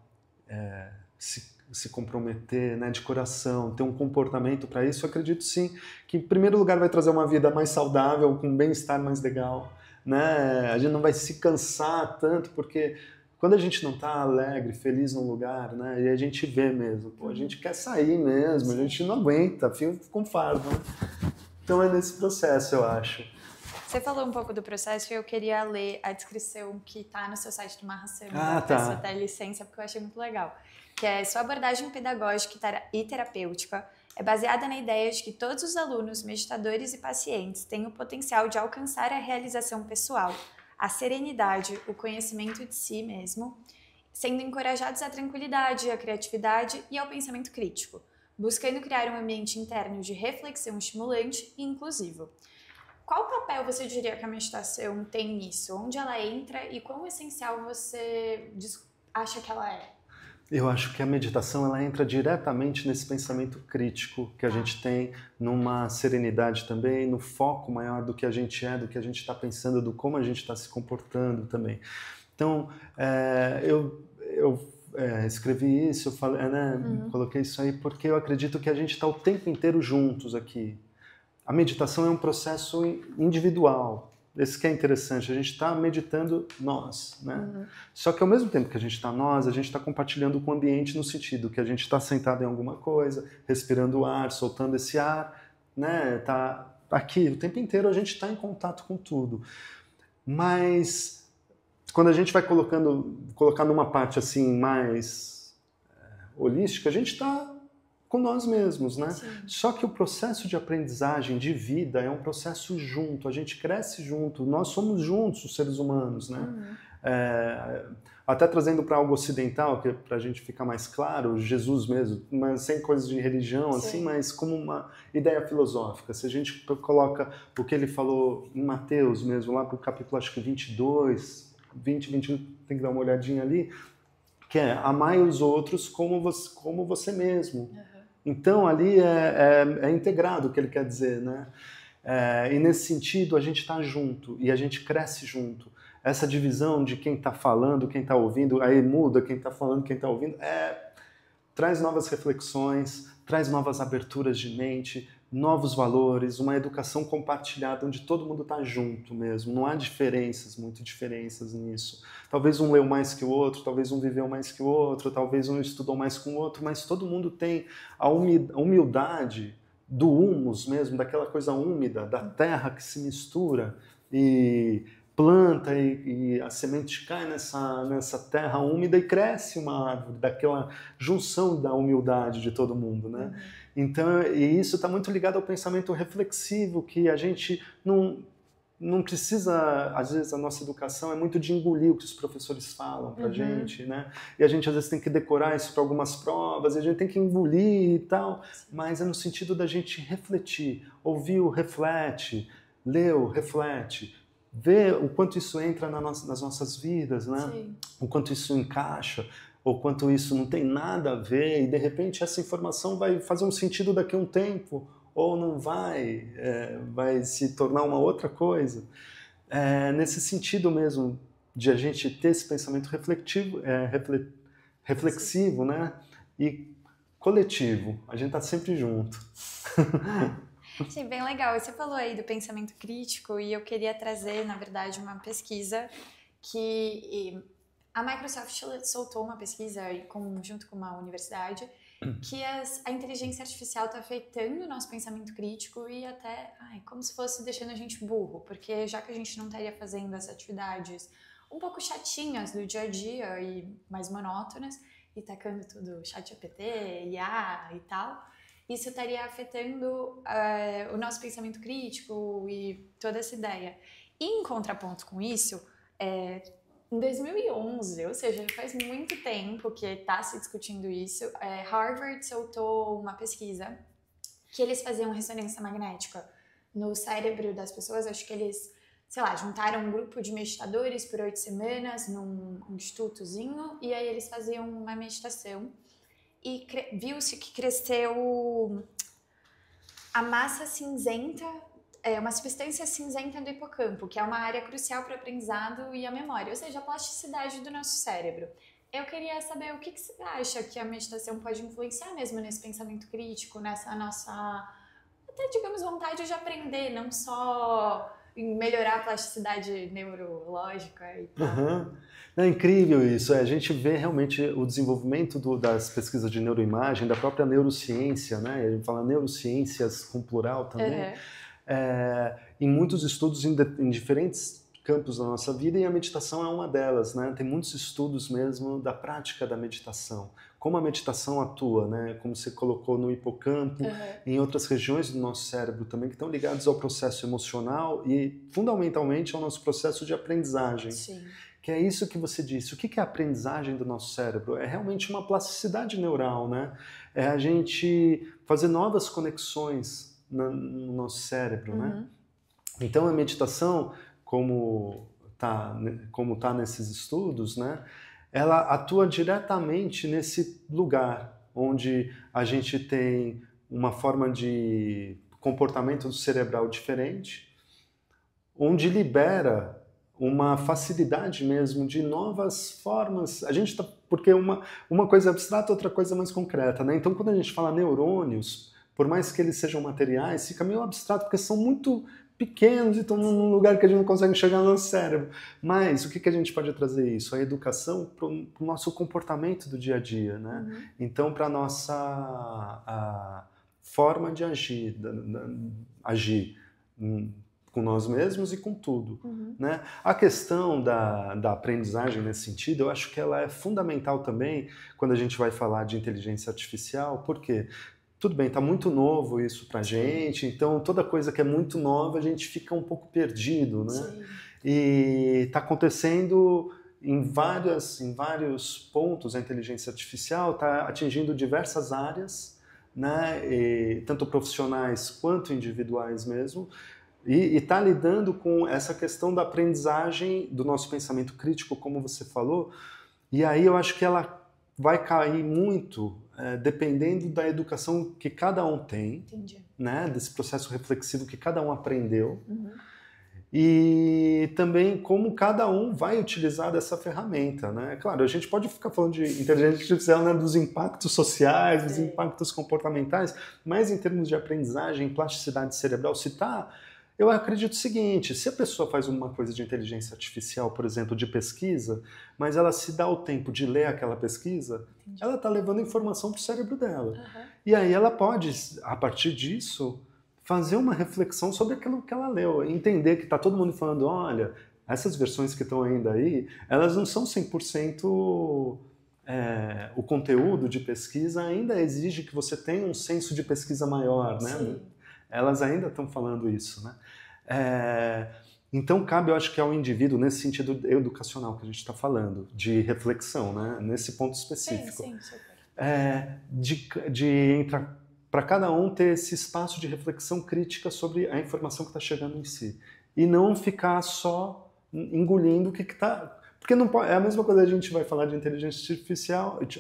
se comprometer, né, de coração, ter um comportamento para isso, eu acredito sim que, em primeiro lugar, vai trazer uma vida mais saudável, com um bem-estar mais legal, né? A gente não vai se cansar tanto, porque quando a gente não está alegre, feliz num lugar, né, e a gente vê mesmo, pô, a gente quer sair mesmo, a gente não aguenta, fica com fardo, né? Então é nesse processo, eu acho. Você falou um pouco do processo e eu queria ler a descrição que está no seu site do Mahasana, tá. Você dá licença, porque eu achei muito legal. Que é: sua abordagem pedagógica e terapêutica é baseada na ideia de que todos os alunos, meditadores e pacientes têm o potencial de alcançar a realização pessoal, a serenidade, o conhecimento de si mesmo, sendo encorajados à tranquilidade, à criatividade e ao pensamento crítico, buscando criar um ambiente interno de reflexão estimulante e inclusivo. Qual papel você diria que a meditação tem nisso? Onde ela entra e quão essencial você acha que ela é? Eu acho que a meditação ela entra diretamente nesse pensamento crítico que a gente tem, numa serenidade também, no foco maior do que a gente é, do que a gente está pensando, do como a gente está se comportando também. Então, eu escrevi isso, eu falei, né, coloquei isso aí porque eu acredito que a gente está o tempo inteiro juntos aqui. A meditação é um processo individual. Esse que é interessante, a gente está meditando nós, né? Só que ao mesmo tempo que a gente está nós, a gente está compartilhando com o ambiente no sentido que a gente está sentado em alguma coisa, respirando o ar, soltando esse ar, né? Tá aqui o tempo inteiro a gente está em contato com tudo. Mas quando a gente vai colocar numa parte assim mais holística, a gente está com nós mesmos, né? Sim. Só que o processo de aprendizagem, de vida, é um processo junto, a gente cresce junto, nós somos juntos os seres humanos, né? Até trazendo para algo ocidental, que para a gente ficar mais claro, Jesus mesmo, mas sem coisas de religião, assim, mas como uma ideia filosófica. Se a gente coloca o que ele falou em Mateus mesmo, lá para o capítulo, acho que 22, 20, 21, tem que dar uma olhadinha ali, que é amai os outros como você mesmo. Então, ali é integrado o que ele quer dizer, né? E nesse sentido, a gente está junto e a gente cresce junto. Essa divisão de quem está falando, quem está ouvindo, aí muda quem está falando, quem está ouvindo, traz novas reflexões, traz novas aberturas de mente, novos valores, uma educação compartilhada onde todo mundo está junto mesmo. Não há muitas diferenças nisso. Talvez um leu mais que o outro, talvez um viveu mais que o outro, talvez um estudou mais com o outro, mas todo mundo tem a humildade do humus mesmo, daquela coisa úmida, da terra que se mistura e planta e a semente cai nessa terra úmida e cresce uma árvore, daquela junção da humildade de todo mundo, né? Então, e isso está muito ligado ao pensamento reflexivo, que a gente não precisa, às vezes a nossa educação é muito de engolir o que os professores falam pra gente, né? E a gente às vezes tem que decorar isso para algumas provas, e a gente tem que engolir e tal, mas é no sentido da gente refletir, ouviu, reflete, leu, reflete, ver o quanto isso entra nas nossas vidas, né? Sim. O quanto isso encaixa, ou quanto isso não tem nada a ver, e de repente essa informação vai fazer um sentido daqui a um tempo, ou não vai, vai se tornar uma outra coisa. Nesse sentido mesmo, de a gente ter esse pensamento reflexivo, né? E coletivo, a gente está sempre junto. Achei bem legal. Você falou aí do pensamento crítico e eu queria trazer, na verdade, uma pesquisa que a Microsoft soltou uma pesquisa junto com uma universidade que a inteligência artificial está afetando o nosso pensamento crítico e até como se fosse deixando a gente burro, porque já que a gente não estaria fazendo as atividades um pouco chatinhas do dia a dia e mais monótonas e tacando tudo ChatGPT, IA e tal, isso estaria afetando o nosso pensamento crítico e toda essa ideia. E em contraponto com isso, em 2011, ou seja, faz muito tempo que está se discutindo isso, Harvard soltou uma pesquisa que eles faziam ressonância magnética no cérebro das pessoas. Acho que eles, sei lá, juntaram um grupo de meditadores por 8 semanas num institutozinho e aí eles faziam uma meditação e viu-se que cresceu a massa cinzenta, uma substância cinzenta do hipocampo, que é uma área crucial para o aprendizado e a memória, ou seja, a plasticidade do nosso cérebro. Eu queria saber o que você acha que a meditação pode influenciar mesmo nesse pensamento crítico, nessa nossa, até digamos, vontade de aprender, não só em melhorar a plasticidade neurológica e tal. É incrível isso, a gente vê realmente o desenvolvimento das pesquisas de neuroimagem, da própria neurociência, né? A gente fala neurociências com plural também, em muitos estudos em diferentes campos da nossa vida, e a meditação é uma delas, né? Tem muitos estudos mesmo da prática da meditação, como a meditação atua, né? Como você colocou no hipocampo, em outras regiões do nosso cérebro também, que estão ligados ao processo emocional e fundamentalmente ao nosso processo de aprendizagem. Sim. Que é isso que você disse. O que é a aprendizagem do nosso cérebro? É realmente uma plasticidade neural, né? É a gente fazer novas conexões no nosso cérebro, né? Então a meditação, como tá nesses estudos, né? ela atua diretamente nesse lugar onde a gente tem uma forma de comportamento cerebral diferente, onde libera uma facilidade mesmo de novas formas. A gente tá, porque uma coisa é abstrata, outra coisa é mais concreta, né? Então, quando a gente fala neurônios, por mais que eles sejam materiais, fica meio abstrato, porque são muito pequenos e estão num lugar que a gente não consegue enxergar no nosso cérebro. Mas o que a gente pode trazer isso? A educação para o nosso comportamento do dia a dia, né? Então, para a nossa forma de agir, agir com nós mesmos e com tudo. Né? A questão da aprendizagem nesse sentido, eu acho que ela é fundamental também quando a gente vai falar de inteligência artificial, porque tudo bem, está muito novo isso para a gente, então toda coisa que é muito nova a gente fica um pouco perdido, né? Sim. E está acontecendo em vários pontos, a inteligência artificial está atingindo diversas áreas, né? Tanto profissionais quanto individuais mesmo, e está lidando com essa questão da aprendizagem do nosso pensamento crítico, como você falou, e aí eu acho que ela vai cair muito dependendo da educação que cada um tem, né, desse processo reflexivo que cada um aprendeu, e também como cada um vai utilizar dessa ferramenta, né? Claro, a gente pode ficar falando de inteligência artificial, né, dos impactos sociais, dos impactos comportamentais, mas em termos de aprendizagem, plasticidade cerebral, eu acredito o seguinte, se a pessoa faz uma coisa de inteligência artificial, por exemplo, de pesquisa, mas ela se dá o tempo de ler aquela pesquisa, ela está levando informação para o cérebro dela. E aí ela pode, a partir disso, fazer uma reflexão sobre aquilo que ela leu, entender que está todo mundo falando, olha, essas versões que estão ainda aí, elas não são 100%... o conteúdo de pesquisa ainda exige que você tenha um senso de pesquisa maior, né? Sim. Elas ainda estão falando isso, né? Então cabe, eu acho que ao indivíduo, nesse sentido educacional que a gente está falando, de reflexão, né? Nesse ponto específico. Sim, super. De entrar, para cada um ter esse espaço de reflexão crítica sobre a informação que está chegando em si. E não ficar só engolindo o que está... Porque não pode, é a mesma coisa, a gente vai falar de inteligência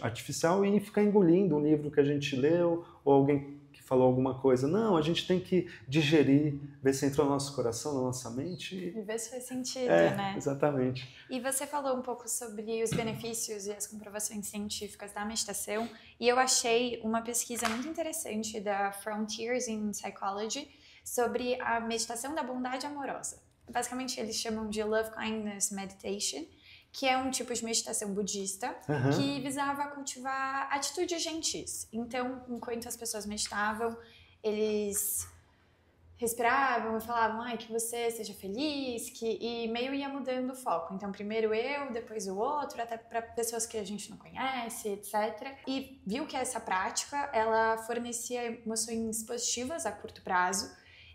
artificial e ficar engolindo um livro que a gente leu, ou alguém que falou alguma coisa. Não, a gente tem que digerir, ver se entrou no nosso coração, na nossa mente. E ver se faz sentido, né? Exatamente. E você falou um pouco sobre os benefícios e as comprovações científicas da meditação, e eu achei uma pesquisa muito interessante da Frontiers in Psychology sobre a meditação da bondade amorosa. Basicamente, eles chamam de Love Kindness Meditation, que é um tipo de meditação budista que visava cultivar atitudes gentis. Então, enquanto as pessoas meditavam, eles respiravam e falavam, ai, que você seja feliz, e meio ia mudando o foco. Então, primeiro eu, depois o outro, até para pessoas que a gente não conhece, etc. E viu que essa prática, ela fornecia emoções positivas a curto prazo,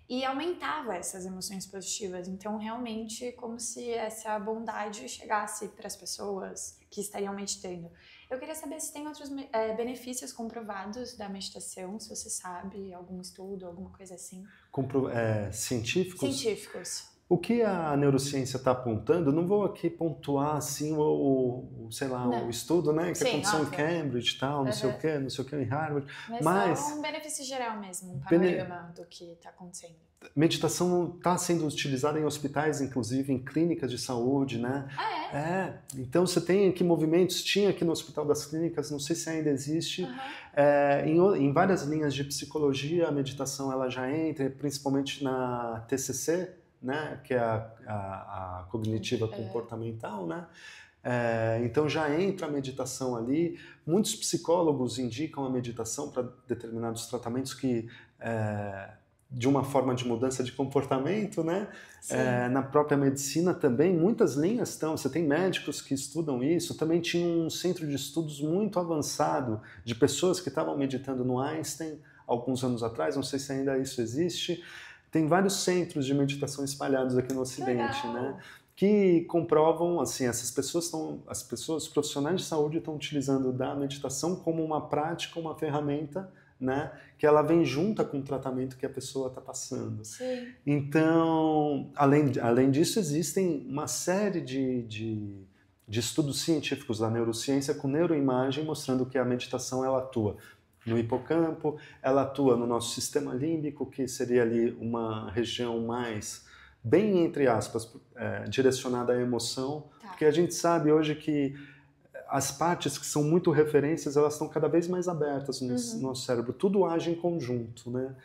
e aumentava essas emoções positivas. Então, realmente, como se essa bondade chegasse para as pessoas que estariam meditando. Eu queria saber se tem outros benefícios comprovados da meditação, se você sabe, algum estudo, alguma coisa assim. Científicos? Científicos. O que a neurociência está apontando, não vou aqui pontuar assim o estudo, né, que aconteceu em Cambridge e tal, não sei o que, em Harvard. Mas só um benefício geral mesmo, um panorama do que está acontecendo. Meditação está sendo utilizada em hospitais, inclusive em clínicas de saúde, né? Então você tem aqui movimentos, tinha aqui no Hospital das Clínicas, não sei se ainda existe, em várias linhas de psicologia, a meditação ela já entra, principalmente na TCC, né, que é a cognitiva comportamental, né? Então já entra a meditação ali. Muitos psicólogos indicam a meditação para determinados tratamentos que de uma forma de mudança de comportamento, né? Na própria medicina também, muitas linhas estão. Você tem médicos que estudam isso. Também tinha um centro de estudos muito avançado de pessoas que estavam meditando no Einstein alguns anos atrás. Não sei se ainda isso existe. Tem vários centros de meditação espalhados aqui no Ocidente, né? Que comprovam, assim, as pessoas profissionais de saúde estão utilizando da meditação como uma prática, uma ferramenta, né? Que ela vem junta com o tratamento que a pessoa está passando. Sim. Então, além disso, existem uma série de de estudos científicos da neurociência com neuroimagem, mostrando que a meditação ela atua no hipocampo, ela atua no nosso sistema límbico, que seria ali uma região mais, bem entre aspas, direcionada à emoção, porque a gente sabe hoje que as partes que são muito referências, elas estão cada vez mais abertas no nosso cérebro, tudo age em conjunto, né?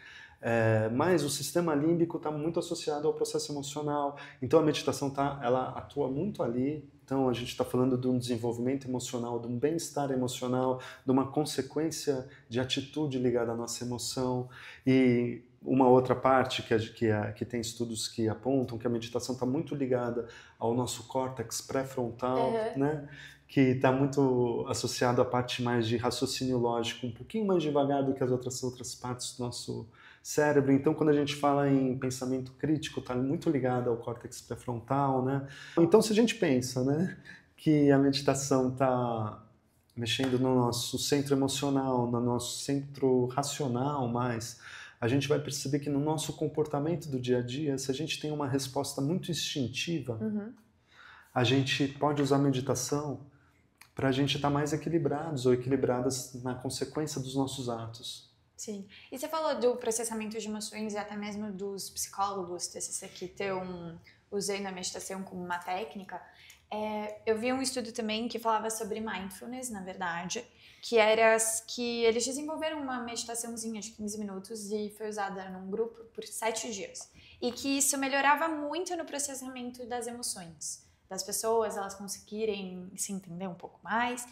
Mas o sistema límbico está muito associado ao processo emocional, então a meditação ela atua muito ali. Então a gente está falando de um desenvolvimento emocional, de um bem-estar emocional, de uma consequência de atitude ligada à nossa emoção. E uma outra parte que tem estudos que apontam que a meditação está muito ligada ao nosso córtex pré-frontal, né? Que está muito associado à parte mais de raciocínio lógico, um pouquinho mais devagar do que as outras partes do nosso cérebro. Então, quando a gente fala em pensamento crítico, está muito ligado ao córtex pré-frontal, né? Então, se a gente pensa, né, que a meditação está mexendo no nosso centro emocional, no nosso centro racional mais, a gente vai perceber que no nosso comportamento do dia a dia, se a gente tem uma resposta muito instintiva, a gente pode usar a meditação para a gente estar mais equilibrados ou equilibradas na consequência dos nossos atos. Sim. E você falou do processamento de emoções e até mesmo dos psicólogos, TCC, que usando a meditação como uma técnica. Eu vi um estudo também que falava sobre mindfulness, na verdade, que era que eles desenvolveram uma meditaçãozinha de 15 minutos e foi usada num grupo por 7 dias. E que isso melhorava muito no processamento das emoções das pessoas, elas conseguirem se entender um pouco mais.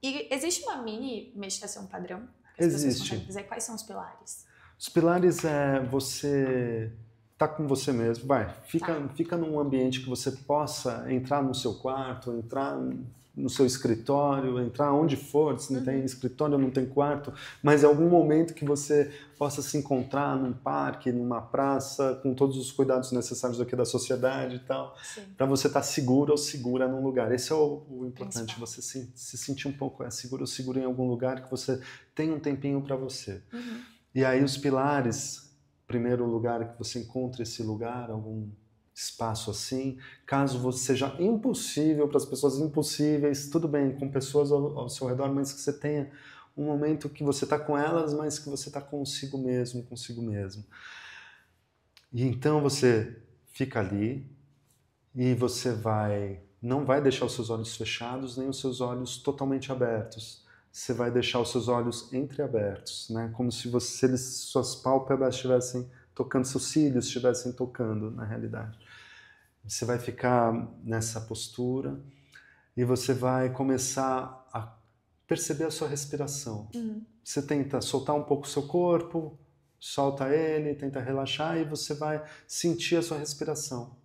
E existe uma mini meditação padrão? Existe. Dizer quais são os pilares? Os pilares é você tá com você mesmo, fica num ambiente que você possa entrar no seu quarto, entrar no seu escritório, entrar onde for, se não tem escritório, não tem quarto, mas em algum momento que você possa se encontrar num parque, numa praça, com todos os cuidados necessários aqui da sociedade e tal, para você estar seguro ou segura num lugar. Esse é o importante, você se sentir um pouco seguro ou seguro em algum lugar, que você tem um tempinho para você. E aí os pilares, primeiro lugar que você encontre esse lugar, algum espaço assim, caso seja impossível para as pessoas impossíveis, tudo bem, com pessoas ao seu redor, mas que você tenha um momento que você está com elas, mas que você está consigo mesmo, consigo mesmo. E então você fica ali e você não vai deixar os seus olhos fechados, nem os seus olhos totalmente abertos. Você vai deixar os seus olhos entreabertos, né? Como se suas pálpebras estivessem tocando, seus cílios estivessem tocando, na realidade. Você vai ficar nessa postura e você vai começar a perceber a sua respiração. Você tenta soltar um pouco o seu corpo, solta ele, tenta relaxar e você vai sentir a sua respiração.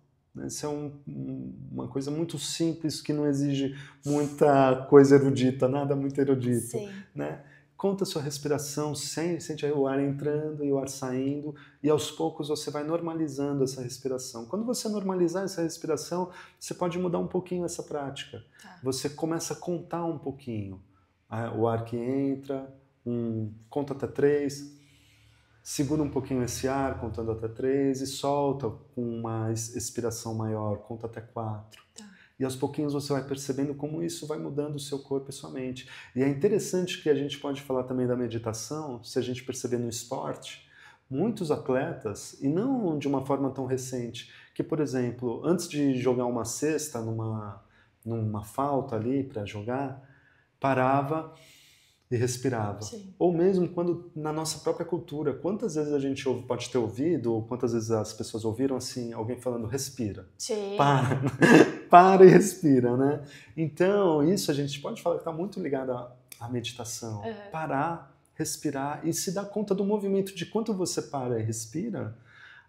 Isso é uma coisa muito simples, que não exige muita coisa erudita, nada muito erudito. Né? Conta a sua respiração, sente aí o ar entrando e o ar saindo, e aos poucos você vai normalizando essa respiração. Quando você normalizar essa respiração, você pode mudar um pouquinho essa prática. Você começa a contar um pouquinho. O ar que entra, conta até 3, segura um pouquinho esse ar, contando até 3, e solta com uma expiração maior, conta até 4. E aos pouquinhos você vai percebendo como isso vai mudando o seu corpo e sua mente. E é interessante que a gente pode falar também da meditação, se a gente perceber no esporte, muitos atletas, e não de uma forma tão recente, que, por exemplo, antes de jogar uma cesta numa falta ali para jogar, parava e respirava. Ou mesmo quando na nossa própria cultura, quantas vezes a gente pode ter ouvido, ou quantas vezes as pessoas ouviram assim, alguém falando, respira. Para e respira, né? Então, isso a gente pode falar que está muito ligado à meditação. Parar, respirar e se dar conta do movimento, de quanto você para e respira,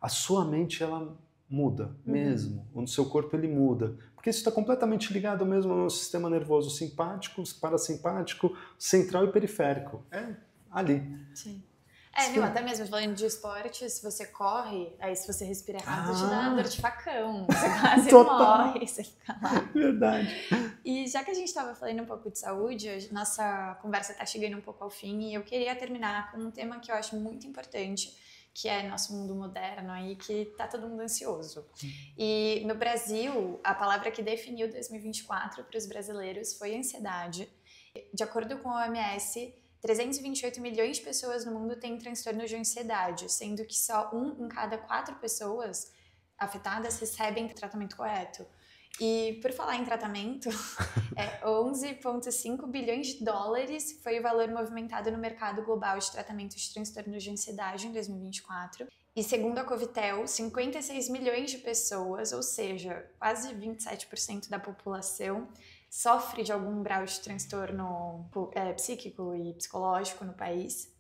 a sua mente ela muda mesmo, o seu corpo ele muda, porque isso está completamente ligado mesmo ao nosso sistema nervoso simpático, parasimpático, central e periférico, ali. Até mesmo falando de esporte, se você corre, aí se você respira errado, te dá dor de facão, você quase morre, você fica lá. Verdade. E já que a gente estava falando um pouco de saúde, nossa conversa está chegando um pouco ao fim e eu queria terminar com um tema que eu acho muito importante, que é nosso mundo moderno aí, que tá todo mundo ansioso. E no Brasil, a palavra que definiu 2024 para os brasileiros foi ansiedade. De acordo com a OMS, 328 milhões de pessoas no mundo têm transtorno de ansiedade, sendo que só 1 em cada 4 pessoas afetadas recebem tratamento correto. E por falar em tratamento, 11,5 bilhões de dólares foi o valor movimentado no mercado global de tratamento de transtornos de ansiedade em 2024. E segundo a Covitel, 56 milhões de pessoas, ou seja, quase 27% da população, sofre de algum grau de transtorno psíquico e psicológico no país.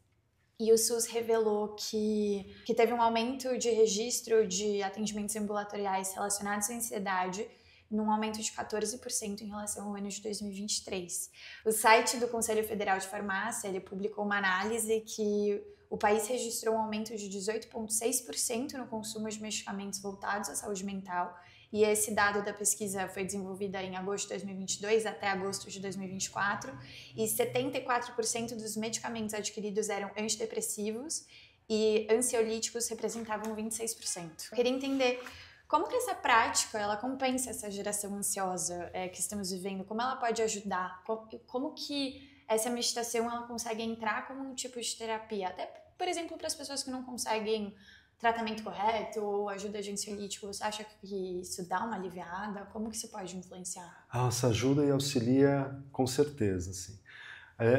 E o SUS revelou que teve um aumento de registro de atendimentos ambulatoriais relacionados à ansiedade, num aumento de 14% em relação ao ano de 2023. O site do Conselho Federal de Farmácia, ele publicou uma análise que o país registrou um aumento de 18,6% no consumo de medicamentos voltados à saúde mental, e esse dado da pesquisa foi desenvolvida em agosto de 2022 até agosto de 2024, e 74% dos medicamentos adquiridos eram antidepressivos e ansiolíticos representavam 26%. Eu queria entender como que essa prática, ela compensa essa geração ansiosa que estamos vivendo? Como ela pode ajudar? Como que essa meditação ela consegue entrar como um tipo de terapia? Até, por exemplo, para as pessoas que não conseguem tratamento correto ou ajuda de ansiolítico, você acha que isso dá uma aliviada? Como que isso pode influenciar? Nossa, ajuda e auxilia com certeza, assim.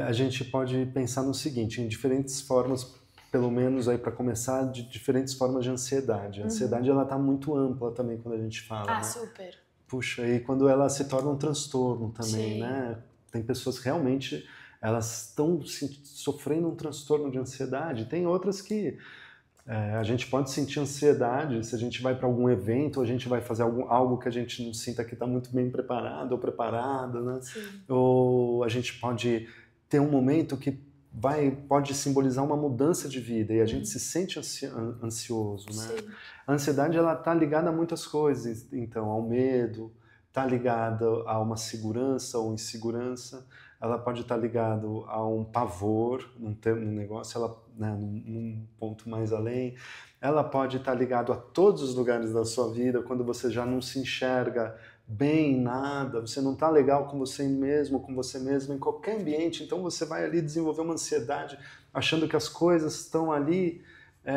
A gente pode pensar no seguinte, em diferentes formas, pelo menos aí para começar, de diferentes formas de ansiedade. A ansiedade ela tá muito ampla também quando a gente fala, né? Super. Puxa, e quando ela se torna um transtorno também, Sim. né? Tem pessoas que realmente elas estão sofrendo um transtorno de ansiedade. Tem outras que a gente pode sentir ansiedade se a gente vai para algum evento, ou a gente vai fazer algo que a gente não sinta que está muito bem preparado ou preparada, né? Sim. Ou a gente pode ter um momento que pode simbolizar uma mudança de vida e a gente se sente ansioso, né? Sim. A ansiedade ela está ligada a muitas coisas, então ao medo, está ligada a uma segurança ou insegurança, ela pode estar ligada a um pavor num negócio, ela, né, num ponto mais além, ela pode estar ligada a todos os lugares da sua vida, quando você já não se enxerga bem em nada, você não está legal com você mesmo, com você mesmo, em qualquer ambiente, então você vai ali desenvolver uma ansiedade, achando que as coisas estão ali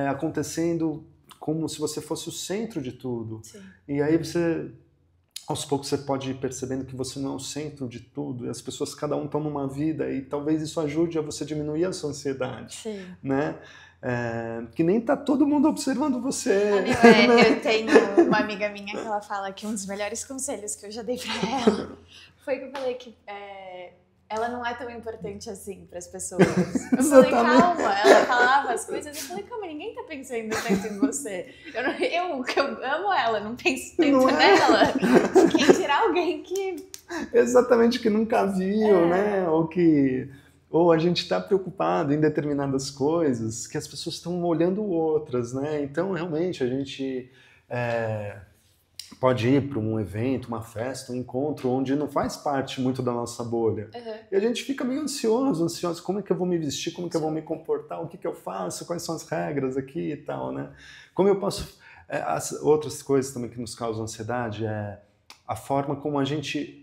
acontecendo como se você fosse o centro de tudo. Sim. E aí aos poucos você pode ir percebendo que você não é o centro de tudo, e as pessoas, cada um toma uma vida, e talvez isso ajude a você diminuir a sua ansiedade. Sim. Né? Que nem tá todo mundo observando você. Né? Eu tenho uma amiga minha que ela fala que um dos melhores conselhos que eu já dei pra ela foi que eu falei que ela não é tão importante assim pras pessoas. Eu falei, calma, ela falava as coisas, eu falei, calma, ninguém tá pensando tanto em você. Eu amo ela, não penso tanto nela. Quem tirar alguém que... Exatamente, que nunca viu, né? Ou a gente está preocupado em determinadas coisas que as pessoas estão olhando outras, né? Então, realmente, a gente pode ir para um evento, uma festa, um encontro onde não faz parte muito da nossa bolha. E a gente fica meio ansioso, como é que eu vou me vestir, como é que eu vou me comportar, o que eu faço, quais são as regras aqui e tal, né? Como eu posso... as outras coisas também que nos causam ansiedade é a forma como a gente...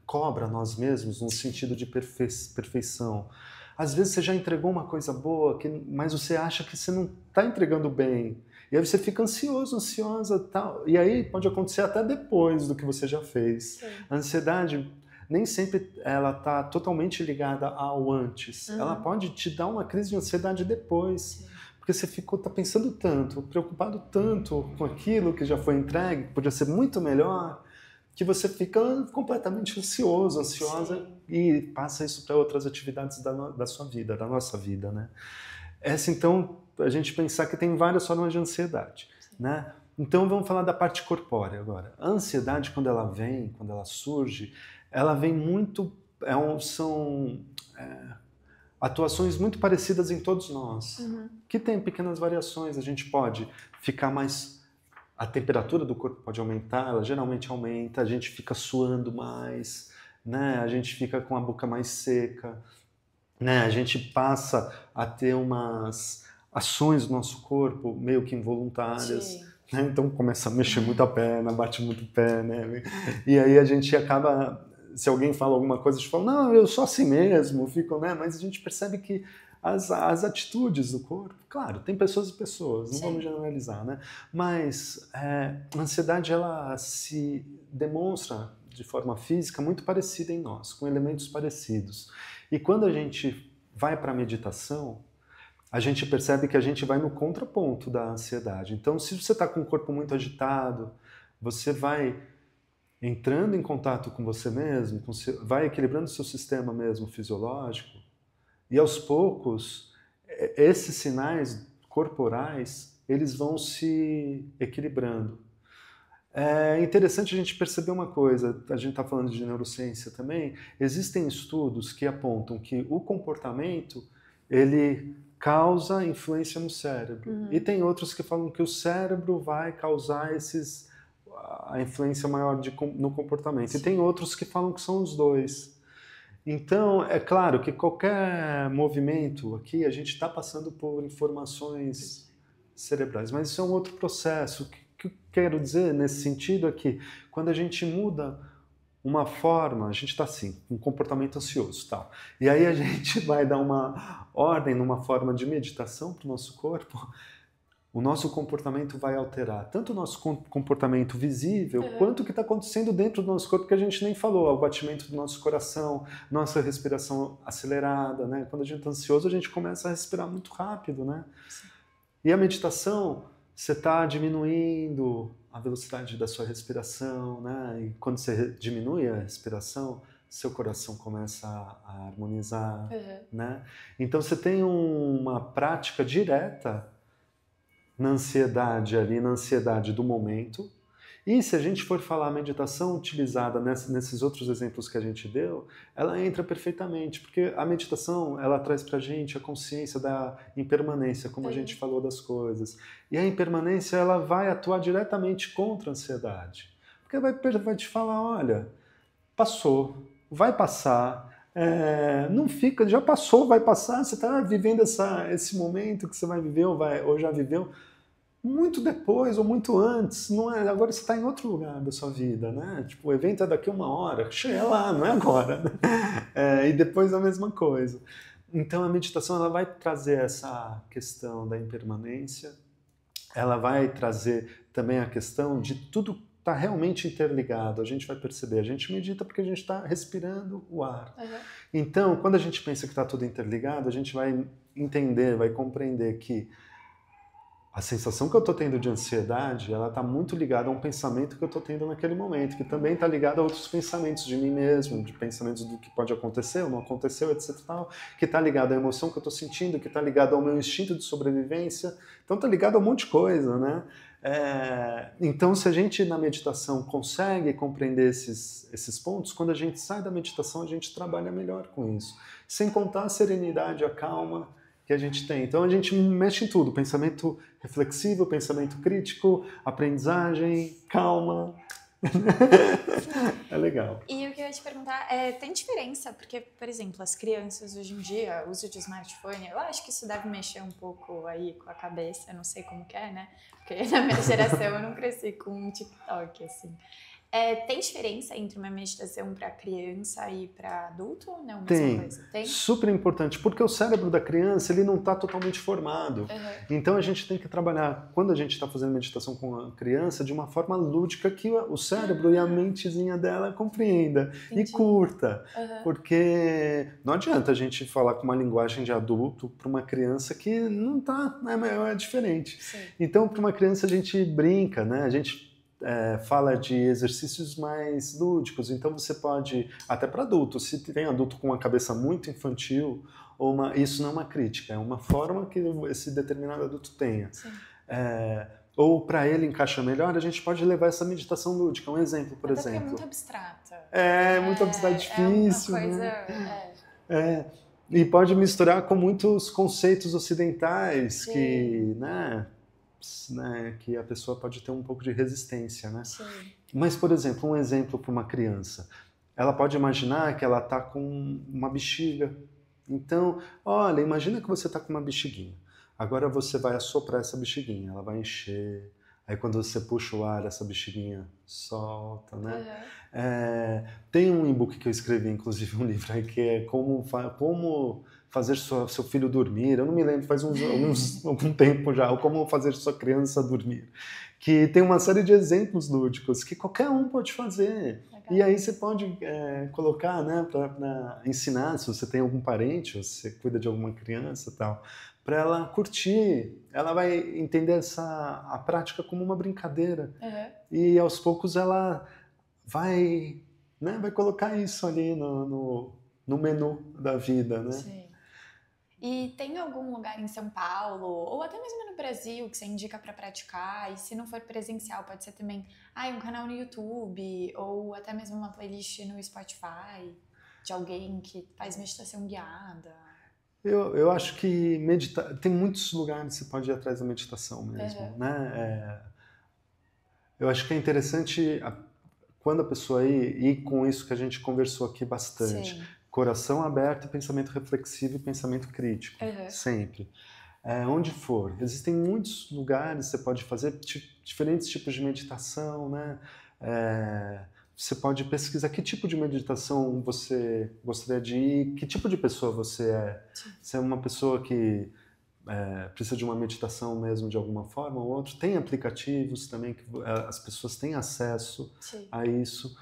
cobra nós mesmos no sentido de perfeição. Às vezes você já entregou uma coisa boa, mas você acha que você não está entregando bem. E aí você fica ansioso, ansiosa, tal. E aí pode acontecer até depois do que você já fez. Sim. A ansiedade nem sempre ela está totalmente ligada ao antes. Ela pode te dar uma crise de ansiedade depois. Sim. Porque você tá pensando tanto, preocupado tanto com aquilo que já foi entregue, que podia ser muito melhor, que você fica completamente ansioso, ansiosa. Sim. E passa isso para outras atividades da sua vida, da nossa vida, né? Então, a gente pensar que tem várias formas de ansiedade, né? Então, vamos falar da parte corpórea agora. A ansiedade, quando ela surge, ela vem muito... são atuações muito parecidas em todos nós, que tem pequenas variações. A gente pode ficar mais... A temperatura do corpo pode aumentar, ela geralmente aumenta, a gente fica suando mais, né? A gente fica com a boca mais seca, né? A gente passa a ter ações do nosso corpo meio que involuntárias. Sim. Né? Então começa a mexer muito a perna, bate muito o pé, né? E aí a gente acaba, se alguém fala alguma coisa, a gente fala, não, eu sou assim mesmo, fico, né? Mas a gente percebe que as atitudes do corpo, claro, tem pessoas e pessoas, não vamos generalizar, né? Mas a ansiedade, ela se demonstra de forma física muito parecida em nós, com elementos parecidos. E quando a gente vai para a meditação, a gente percebe que a gente vai no contraponto da ansiedade. Então, se você está com o corpo muito agitado, você vai entrando em contato com você mesmo, vai equilibrando o seu sistema mesmo fisiológico, e aos poucos, esses sinais corporais, eles vão se equilibrando. É interessante a gente perceber uma coisa, a gente está falando de neurociência também, existem estudos que apontam que o comportamento, ele causa influência no cérebro. E tem outros que falam que o cérebro vai causar a influência maior no comportamento. E tem outros que falam que são os dois. Então, é claro que qualquer movimento aqui, a gente está passando por informações cerebrais, mas isso é um outro processo. O que eu quero dizer nesse sentido é que quando a gente muda uma forma, a gente está assim, um comportamento ansioso, tal. E aí a gente vai dar uma ordem numa forma de meditação para o nosso corpo, o nosso comportamento vai alterar tanto o nosso comportamento visível, quanto o que está acontecendo dentro do nosso corpo, que a gente nem falou, o batimento do nosso coração, nossa respiração acelerada, né? Quando a gente está ansioso, a gente começa a respirar muito rápido, né? Sim. E a meditação, você está diminuindo a velocidade da sua respiração, né? E quando você diminui a respiração, seu coração começa a harmonizar, né? Então você tem uma prática direta na ansiedade do momento. E se a gente for falar a meditação utilizada nesses outros exemplos que a gente deu, ela entra perfeitamente, porque a meditação, ela traz pra gente a consciência da impermanência, como a gente falou das coisas. E a impermanência, ela vai atuar diretamente contra a ansiedade. Porque vai te falar, olha, passou, vai passar, não fica, já passou, vai passar, você está vivendo esse momento que você vai viver ou já viveu, muito depois ou muito antes, não é, agora você está em outro lugar da sua vida, né? Tipo, o evento é daqui a 1 hora, chega lá, não é agora, né? E depois a mesma coisa. Então a meditação, ela vai trazer essa questão da impermanência, ela vai trazer também a questão de tudo está realmente interligado, a gente vai perceber, a gente medita porque a gente está respirando o ar. Então, quando a gente pensa que está tudo interligado, a gente vai entender, vai compreender que a sensação que eu estou tendo de ansiedade, ela está muito ligada a um pensamento que eu estou tendo naquele momento, que também está ligado a outros pensamentos de mim mesmo, de pensamentos do que pode acontecer ou não aconteceu, etc. Tal, que está ligado à emoção que eu estou sentindo, que está ligado ao meu instinto de sobrevivência. Então está ligado a um monte de coisa, né? Então, se a gente na meditação consegue compreender esses pontos, quando a gente sai da meditação, a gente trabalha melhor com isso. Sem contar a serenidade, a calma que a gente tem. Então a gente mexe em tudo, pensamento reflexivo, pensamento crítico, aprendizagem, calma. É legal. E o que eu ia te perguntar tem diferença? Porque, por exemplo, as crianças hoje em dia, o uso de smartphone, eu acho que isso deve mexer um pouco aí com a cabeça, eu não sei como que é, né? Porque na minha geração eu não cresci com um TikTok, assim. Tem diferença entre uma meditação para criança e para adulto ou não? Tem. Super importante, porque o cérebro da criança, ele não está totalmente formado. Então a gente tem que trabalhar, quando a gente está fazendo meditação com a criança, de uma forma lúdica que o cérebro e a mentezinha dela compreenda. Entendi. E curta. Porque não adianta a gente falar com uma linguagem de adulto para uma criança que não está, né, é diferente. Sim. Então, para uma criança a gente brinca, né? A gente fala de exercícios mais lúdicos, então você pode, até para adulto, se tem adulto com uma cabeça muito infantil, isso não é uma crítica, é uma forma que esse determinado adulto tenha. Ou para ele encaixa melhor, a gente pode levar essa meditação lúdica, um exemplo, por exemplo. É muito abstrata. Muito abstrato, difícil. É uma coisa... E pode misturar com muitos conceitos ocidentais. Sim. Que a pessoa pode ter um pouco de resistência, né? Sim. Mas, por exemplo, um exemplo para uma criança. Ela pode imaginar que ela está com uma bexiga. Então, olha, imagina que você está com uma bexiguinha. Agora você vai assoprar essa bexiguinha, ela vai encher. Aí quando você puxa o ar, essa bexiguinha solta, né? Tem um e-book que eu escrevi, inclusive um livro aí, que é como fazer seu filho dormir. Eu não me lembro, faz algum tempo já, ou como fazer sua criança dormir. Que tem uma série de exemplos lúdicos que qualquer um pode fazer. Legal. E aí você pode colocar, né, para ensinar, se você tem algum parente, ou se você cuida de alguma criança e tal, para ela curtir. Ela vai entender a prática como uma brincadeira. E aos poucos ela vai colocar isso ali no menu da vida, né? Sim. E tem algum lugar em São Paulo, ou até mesmo no Brasil, que você indica para praticar? E se não for presencial, pode ser também um canal no YouTube, ou até mesmo uma playlist no Spotify, de alguém que faz meditação guiada? Eu acho que tem muitos lugares que você pode ir atrás da meditação mesmo, né? Eu acho que é interessante quando a pessoa ir com isso que a gente conversou aqui bastante. Sim. Coração aberto e pensamento reflexivo e pensamento crítico, sempre. Onde for. Existem muitos lugares que você pode fazer diferentes tipos de meditação, né? Você pode pesquisar que tipo de meditação você gostaria de ir, que tipo de pessoa você é. Sim. Você é uma pessoa que precisa de uma meditação mesmo de alguma forma ou outra. Tem aplicativos também que as pessoas têm acesso a isso.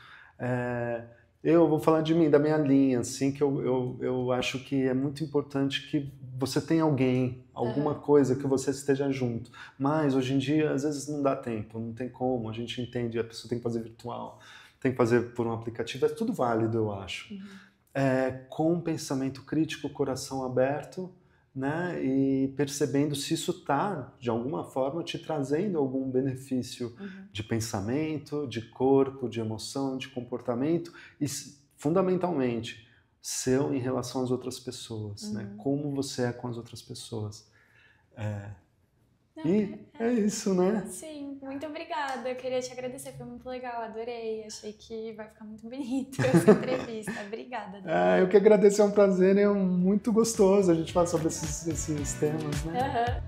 Eu vou falar de mim, da minha linha, assim, que eu acho que é muito importante que você tenha alguém, alguma coisa que você esteja junto. Mas, hoje em dia, às vezes não dá tempo, não tem como, a gente entende, a pessoa tem que fazer virtual, tem que fazer por um aplicativo, é tudo válido, eu acho. Com pensamento crítico, coração aberto, né, e percebendo se isso está, de alguma forma, te trazendo algum benefício de pensamento, de corpo, de emoção, de comportamento e, fundamentalmente, seu em relação às outras pessoas, né? Como você é com as outras pessoas. É isso, né? Sim, muito obrigada. Eu queria te agradecer, foi muito legal, adorei. Achei que vai ficar muito bonito essa entrevista. Obrigada. Eu que agradeço, é um prazer, é muito gostoso a gente falar sobre esses temas, né?